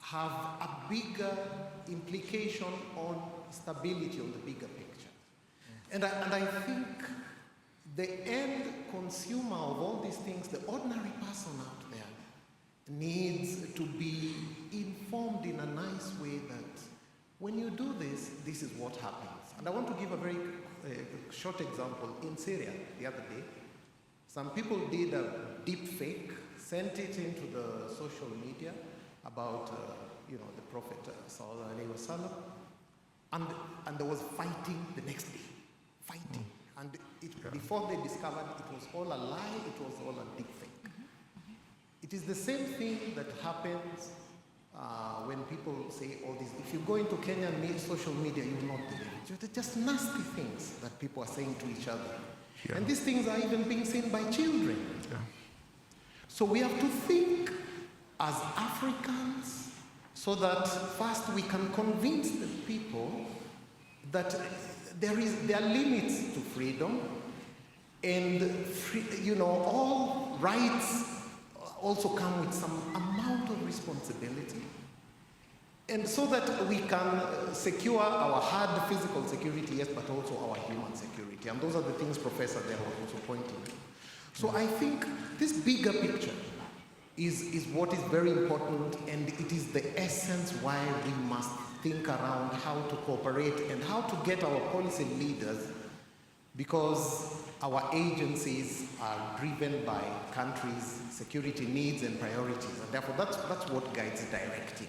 have a bigger implication on stability, on the bigger picture? And I think the end consumer of all these things, the ordinary person out there, needs to be informed in a nice way that when you do this, this is what happens. And I want to give a very short example. In Syria the other day, some people did a deep fake, sent it into the social media about the Prophet Sallallahu Alaihi Wasallam, and there was fighting the next day, fighting. And before they discovered it was all a lie, it was all a deep fake. It is the same thing that happens when people say all this. If you go into Kenyan social media, you will not believe it. They're just nasty things that people are saying to each other. Yeah. And these things are even being seen by children. Yeah. So we have to think as Africans so that first we can convince the people that there are limits to freedom, and all rights also come with some amount of responsibility, and so that we can secure our hard physical security, yes, but also our human security. And those are the things Professor there was also pointing to. So I think this bigger picture is what is very important, and it is the essence why we must think around how to cooperate and how to get our policy leaders, because our agencies are driven by countries' security needs and priorities, and therefore that's what guides directing.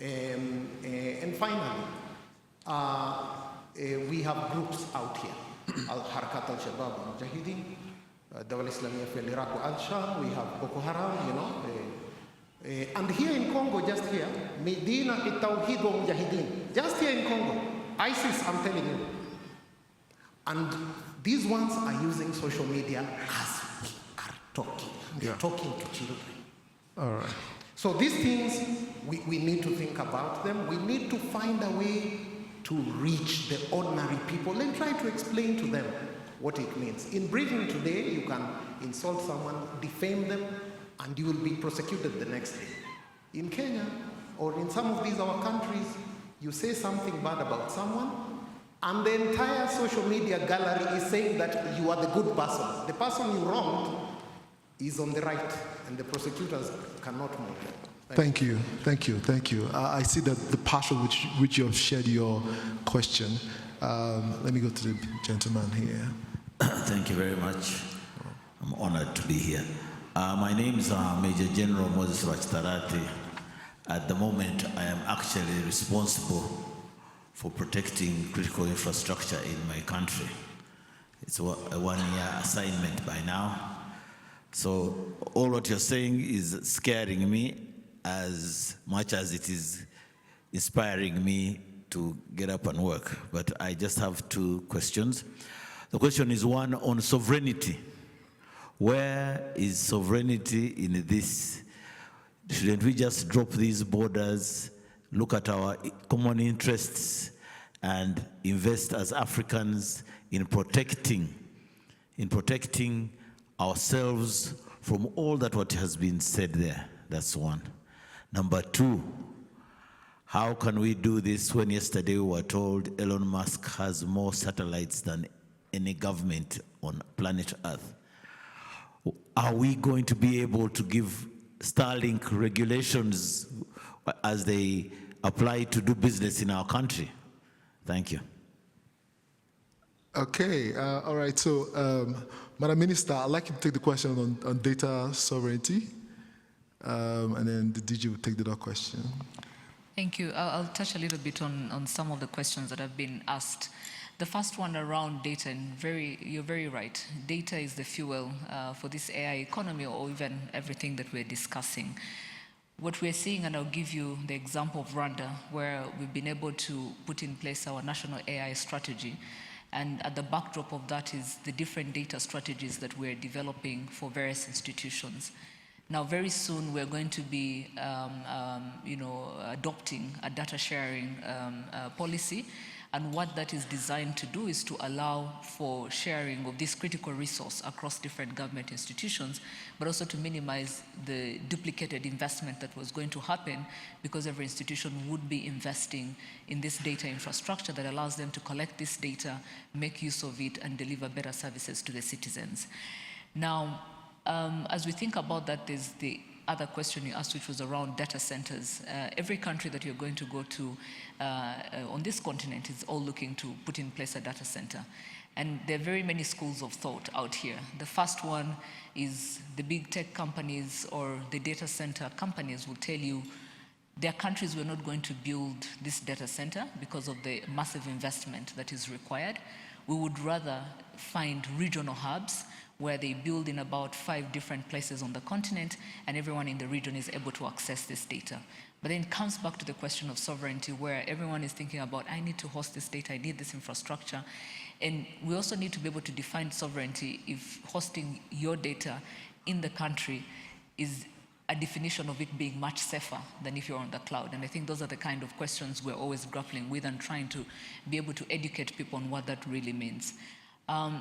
And finally, we have groups out here, Al-Harakat al-Shabaab al-Mujahideen, Dawla Islamiyya fi al-Iraq al-Sham, we have Boko Haram, and here in Congo, just here, Medina al-Tawhid wa Mujahideen, just here in Congo, ISIS, I'm telling you. And these ones are using social media as we are talking. They're talking to children. All right. So these things, we need to think about them. We need to find a way to reach the ordinary people and try to explain to them what it means. In Britain today, you can insult someone, defame them, and you will be prosecuted the next day. In Kenya, or in some of these our countries, you say something bad about someone, and the entire social media gallery is saying that you are the good person. The person you wronged is on the right, and the prosecutors cannot move them. Thank you. I see that the passion which you have shared your question. Let me go to the gentleman here. Thank you very much. I'm honored to be here. My name is Major General Moses Rachtarati. At the moment, I am actually responsible for protecting critical infrastructure in my country. It's a one-year assignment by now. So all what you're saying is scaring me as much as it is inspiring me to get up and work. But I just have two questions. The question is one on sovereignty. Where is sovereignty in this? Shouldn't we just drop these borders, look at our common interests, and invest as Africans in protecting ourselves from all that what has been said there? That's one. Number two, how can we do this when yesterday we were told Elon Musk has more satellites than any government on planet Earth? Are we going to be able to give Starlink regulations as they apply to do business in our country? Thank you. Okay, all right. So, Madam Minister, I'd like you to take the question on data sovereignty, and then the DG will take the other question. Thank you. I'll touch a little bit on some of the questions that have been asked. The first one around data, and you're very right. Data is the fuel for this AI economy, or even everything that we're discussing. What we're seeing, and I'll give you the example of Rwanda, where we've been able to put in place our national AI strategy. And at the backdrop of that is the different data strategies that we're developing for various institutions. Now, very soon, we're going to be adopting a data sharing policy. And what that is designed to do is to allow for sharing of this critical resource across different government institutions, but also to minimize the duplicated investment that was going to happen, because every institution would be investing in this data infrastructure that allows them to collect this data, make use of it, and deliver better services to the citizens. Now, as we think about that, there's the other question you asked, which was around data centers. Every country that you're going to go to on this continent is all looking to put in place a data center. And there are very many schools of thought out here. The first one is the big tech companies or the data center companies will tell you their countries were not going to build this data center because of the massive investment that is required. We would rather find regional hubs where they build in about 5 different places on the continent, and everyone in the region is able to access this data. But then it comes back to the question of sovereignty, where everyone is thinking about, I need to host this data, I need this infrastructure. And we also need to be able to define sovereignty if hosting your data in the country is a definition of it being much safer than if you're on the cloud. And I think those are the kind of questions we're always grappling with and trying to be able to educate people on what that really means.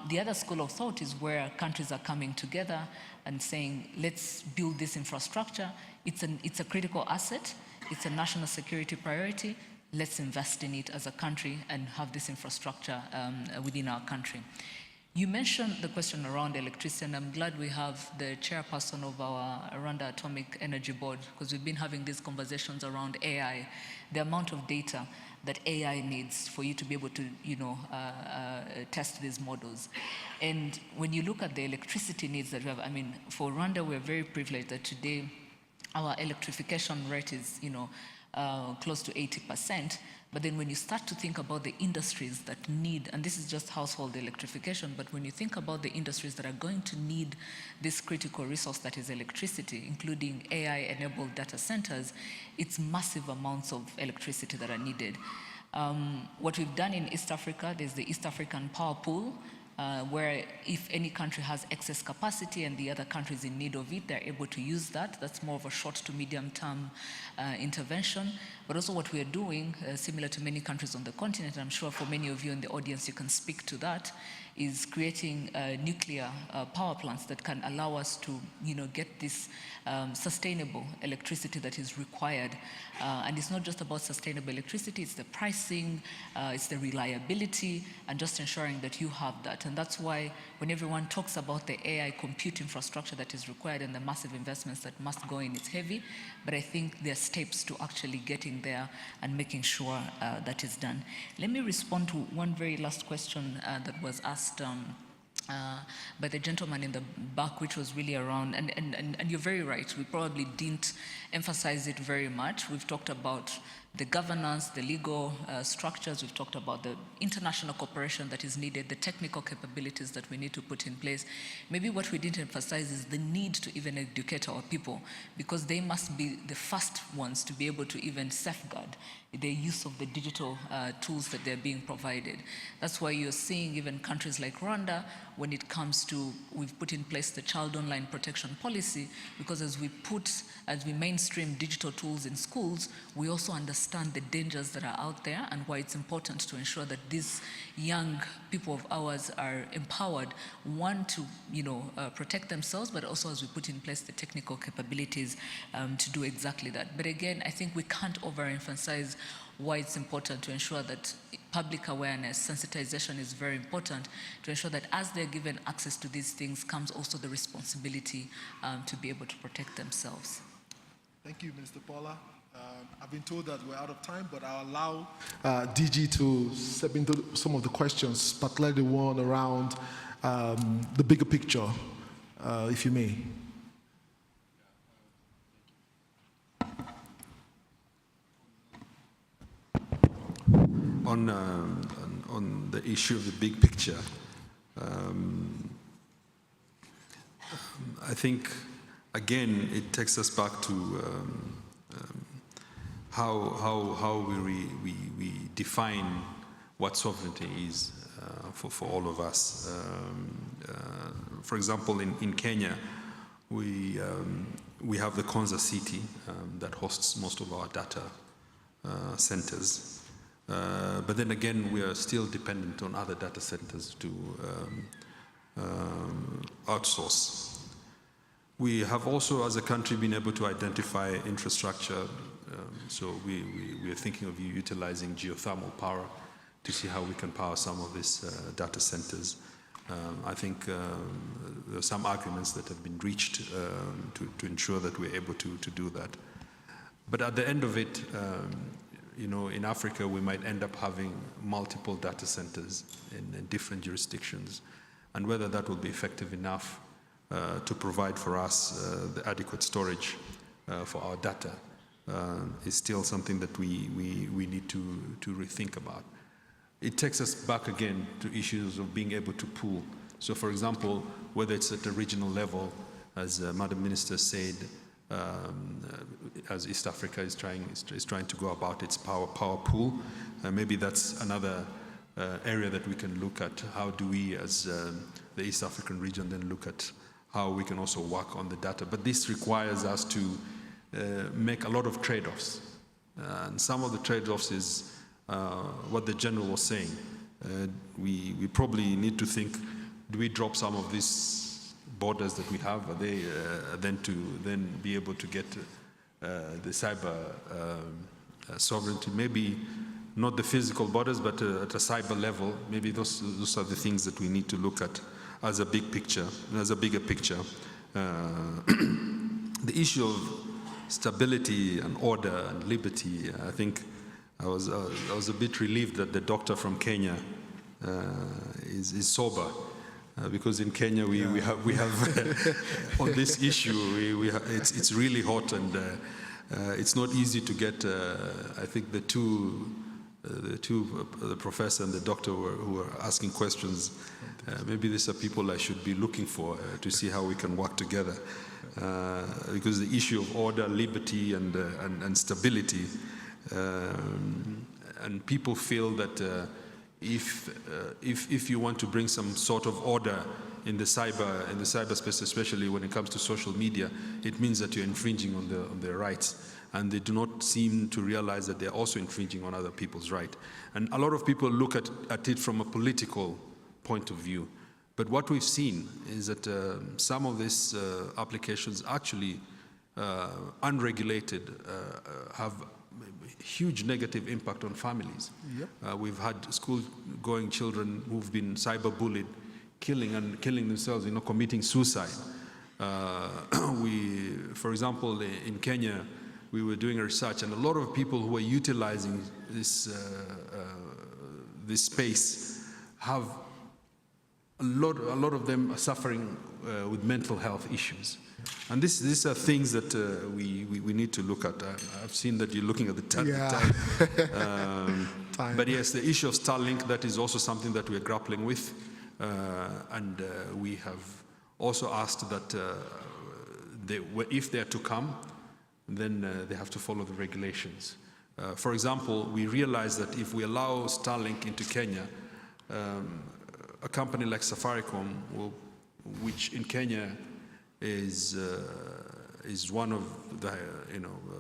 The other school of thought is where countries are coming together and saying, let's build this infrastructure. It's a critical asset. It's a national security priority. Let's invest in it as a country and have this infrastructure within our country. You mentioned the question around electricity, and I'm glad we have the chairperson of our Rwanda Atomic Energy Board, because we've been having these conversations around AI, the amount of data that AI needs for you to be able to, test these models. And when you look at the electricity needs that we have, I mean, for Rwanda, we're very privileged that today our electrification rate is, close to 80%. But then when you start to think about the industries that need, and this is just household electrification, but when you think about the industries that are going to need this critical resource that is electricity, including AI-enabled data centers, it's massive amounts of electricity that are needed. What we've done in East Africa, there's the East African Power Pool, where if any country has excess capacity and the other country is in need of it, they're able to use that. That's more of a short to medium term intervention. But also what we are doing, similar to many countries on the continent, I'm sure for many of you in the audience you can speak to that, is creating nuclear power plants that can allow us to, get this sustainable electricity that is required. And it's not just about sustainable electricity, it's the pricing, it's the reliability, and just ensuring that you have that. And that's why when everyone talks about the AI compute infrastructure that is required and the massive investments that must go in, it's heavy, but I think there are steps to actually getting there and making sure that is done. Let me respond to one very last question that was asked by the gentleman in the back, which was really around, and you're very right, we probably didn't emphasize it very much. We've talked about the governance, the legal structures, we've talked about the international cooperation that is needed, the technical capabilities that we need to put in place. Maybe what we didn't emphasize is the need to even educate our people, because they must be the first ones to be able to even safeguard the use of the digital tools that they're being provided. That's why you're seeing even countries like Rwanda, when it comes to, we've put in place the child online protection policy, because as we mainstream digital tools in schools, we also understand the dangers that are out there and why it's important to ensure that these young people of ours are empowered, one, to protect themselves, but also as we put in place the technical capabilities to do exactly that. But again, I think we can't overemphasize why it's important to ensure that public awareness, sensitization is very important, to ensure that as they're given access to these things comes also the responsibility to be able to protect themselves. Thank you, Minister Paula. I've been told that we're out of time, but I'll allow DG to step into some of the questions, particularly the one around the bigger picture, if you may. On the issue of the big picture, I think, again, it takes us back to how we define what sovereignty is for all of us. For example, in Kenya, we have the Konza city that hosts most of our data centers. But then again, we are still dependent on other data centers to outsource. We have also, as a country, been able to identify infrastructure. So we are thinking of utilizing geothermal power to see how we can power some of these data centers. I think there are some agreements that have been reached to ensure that we're able to do that. But at the end of it, in Africa, we might end up having multiple data centers in different jurisdictions. And whether that will be effective enough to provide for us the adequate storage for our data is still something that we need to rethink about. It takes us back again to issues of being able to pool. So for example, whether it's at a regional level, as Madam Minister said, as East Africa is trying to go about its power pool, maybe that's another area that we can look at. How do we, as the East African region, then look at how we can also work on the data? But this requires us to make a lot of trade-offs, and some of the trade-offs is what the General was saying. We probably need to think: do we drop some of these borders that we have? Are they then be able to get the cyber sovereignty? Maybe not the physical borders, but at a cyber level. Maybe those are the things that we need to look at as a big picture, as a bigger picture. The issue of stability and order and liberty, I think I was a bit relieved that the doctor from Kenya is sober. Because in Kenya we have on this issue it's really hot, and it's not easy to get. I think the professor and the doctor who are asking questions, maybe these are people I should be looking for to see how we can work together. Because the issue of order, liberty, and stability, and people feel that. If you want to bring some sort of order in the cyberspace, especially when it comes to social media, it means that you're infringing on their rights, and they do not seem to realize that they're also infringing on other people's rights. And a lot of people look at it from a political point of view. But what we've seen is that some of these applications actually unregulated have huge negative impact on families. Yep. We've had school-going children who've been cyberbullied, killing themselves, committing suicide. For example, in Kenya, we were doing research, and a lot of people who are utilizing this space have a lot of them are suffering with mental health issues. And these are things that we need to look at. I've seen that you're looking at the time. But yes, the issue of Starlink, that is also something that we're grappling with. And we have also asked that if they are to come, then they have to follow the regulations. For example, we realize that if we allow Starlink into Kenya, a company like Safaricom, which in Kenya is one of the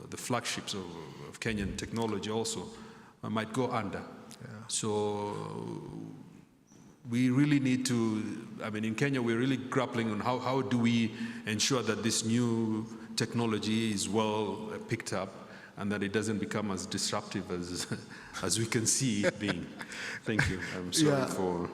the flagships of Kenyan technology, also might go under. Yeah. So we really need to. I mean, in Kenya, we're really grappling on how do we ensure that this new technology is well picked up and that it doesn't become as disruptive as we can see it being. Thank you. I'm sorry for.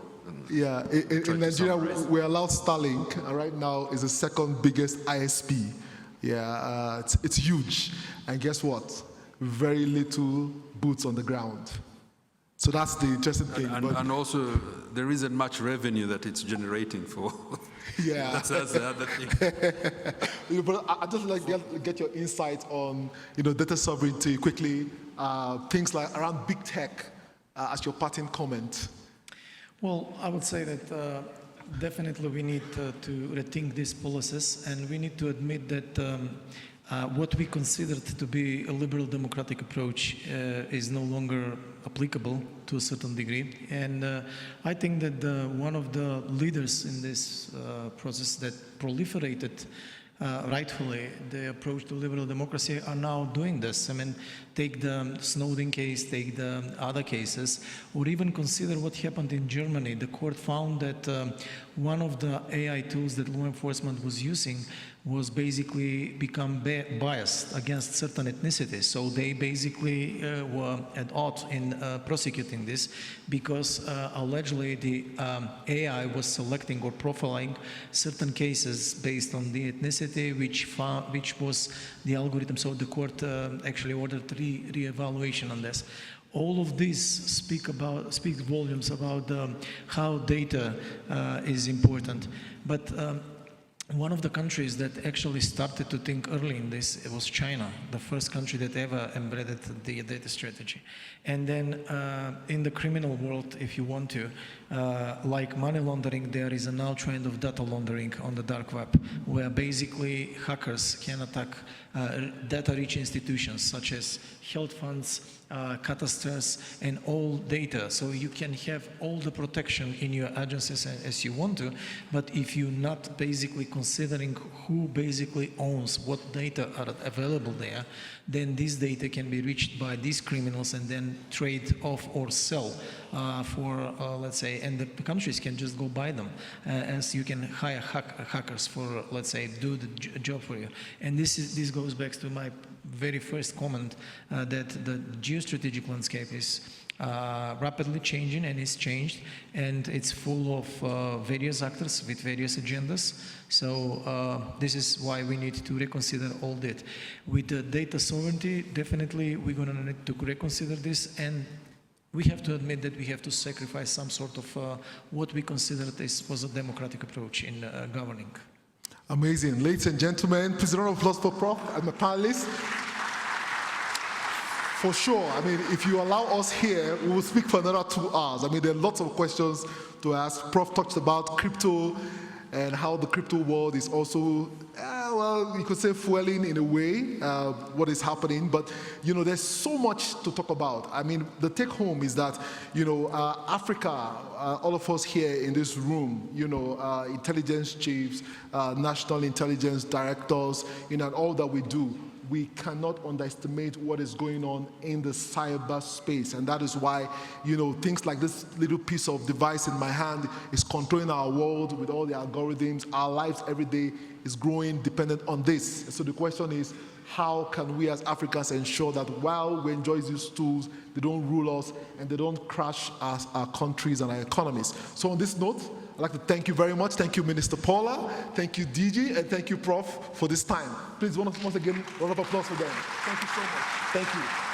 Yeah, in Nigeria, we allowed Starlink, and right now is the second biggest ISP. Yeah, it's huge. And guess what? Very little boots on the ground. So that's the interesting thing. And also, there isn't much revenue that it's generating for. Yeah. that's the other thing. But I'd just like to get your insight on, data sovereignty quickly, things like around big tech, as your parting comment. Well, I would say that definitely we need to rethink these policies, and we need to admit that what we considered to be a liberal democratic approach is no longer applicable to a certain degree. And I think that one of the leaders in this process that proliferated rightfully the approach to liberal democracy are now doing this. I mean, take the Snowden case, take the other cases, or even consider what happened in Germany. The court found that one of the AI tools that law enforcement was using was basically become biased against certain ethnicities. So they basically were at odds in prosecuting this because allegedly the AI was selecting or profiling certain cases based on the ethnicity which was the algorithm. So the court actually ordered re-evaluation on this. All of this speaks volumes about how data is important. But one of the countries that actually started to think early in this, it was China, the first country that ever embedded the data strategy. And then in the criminal world, if you want to, like money laundering, there is a now trend of data laundering on the dark web, where basically hackers can attack data-rich institutions such as health funds, catasters, and all data. So you can have all the protection in your agencies as you want to, but if you're not basically considering who basically owns what data are available there, then this data can be reached by these criminals and then trade off or sell for, let's say, and the countries can just go buy them, as you can hire hackers for, let's say, do the job for you. And this goes back to my very first comment that the geostrategic landscape is rapidly changing, and it's changed, and it's full of various actors with various agendas. So this is why we need to reconsider all that. With the data sovereignty, definitely we're going to need to reconsider this, and we have to admit that we have to sacrifice some sort of what we consider was a democratic approach in governing. Amazing. Ladies and gentlemen, please round of applause for Prof and my panelists. For sure, I mean, if you allow us here, we will speak for another 2 hours. I mean, there are lots of questions to ask. Prof talked about crypto and how the crypto world is also, well, you could say fueling in a way what is happening. But, there's so much to talk about. I mean, the take home is that, Africa, all of us here in this room, intelligence chiefs, national intelligence directors, and all that we do, we cannot underestimate what is going on in the cyberspace. And that is why, things like this little piece of device in my hand is controlling our world with all the algorithms. Our lives every day is growing dependent on this. So the question is, how can we as Africans ensure that while we enjoy these tools, they don't rule us and they don't crash our countries and our economies? So on this note, I'd like to thank you very much. Thank you, Minister Paula. Thank you, DG, and thank you, Prof, for this time. Please, once again, round of applause for them. Thank you so much. Thank you.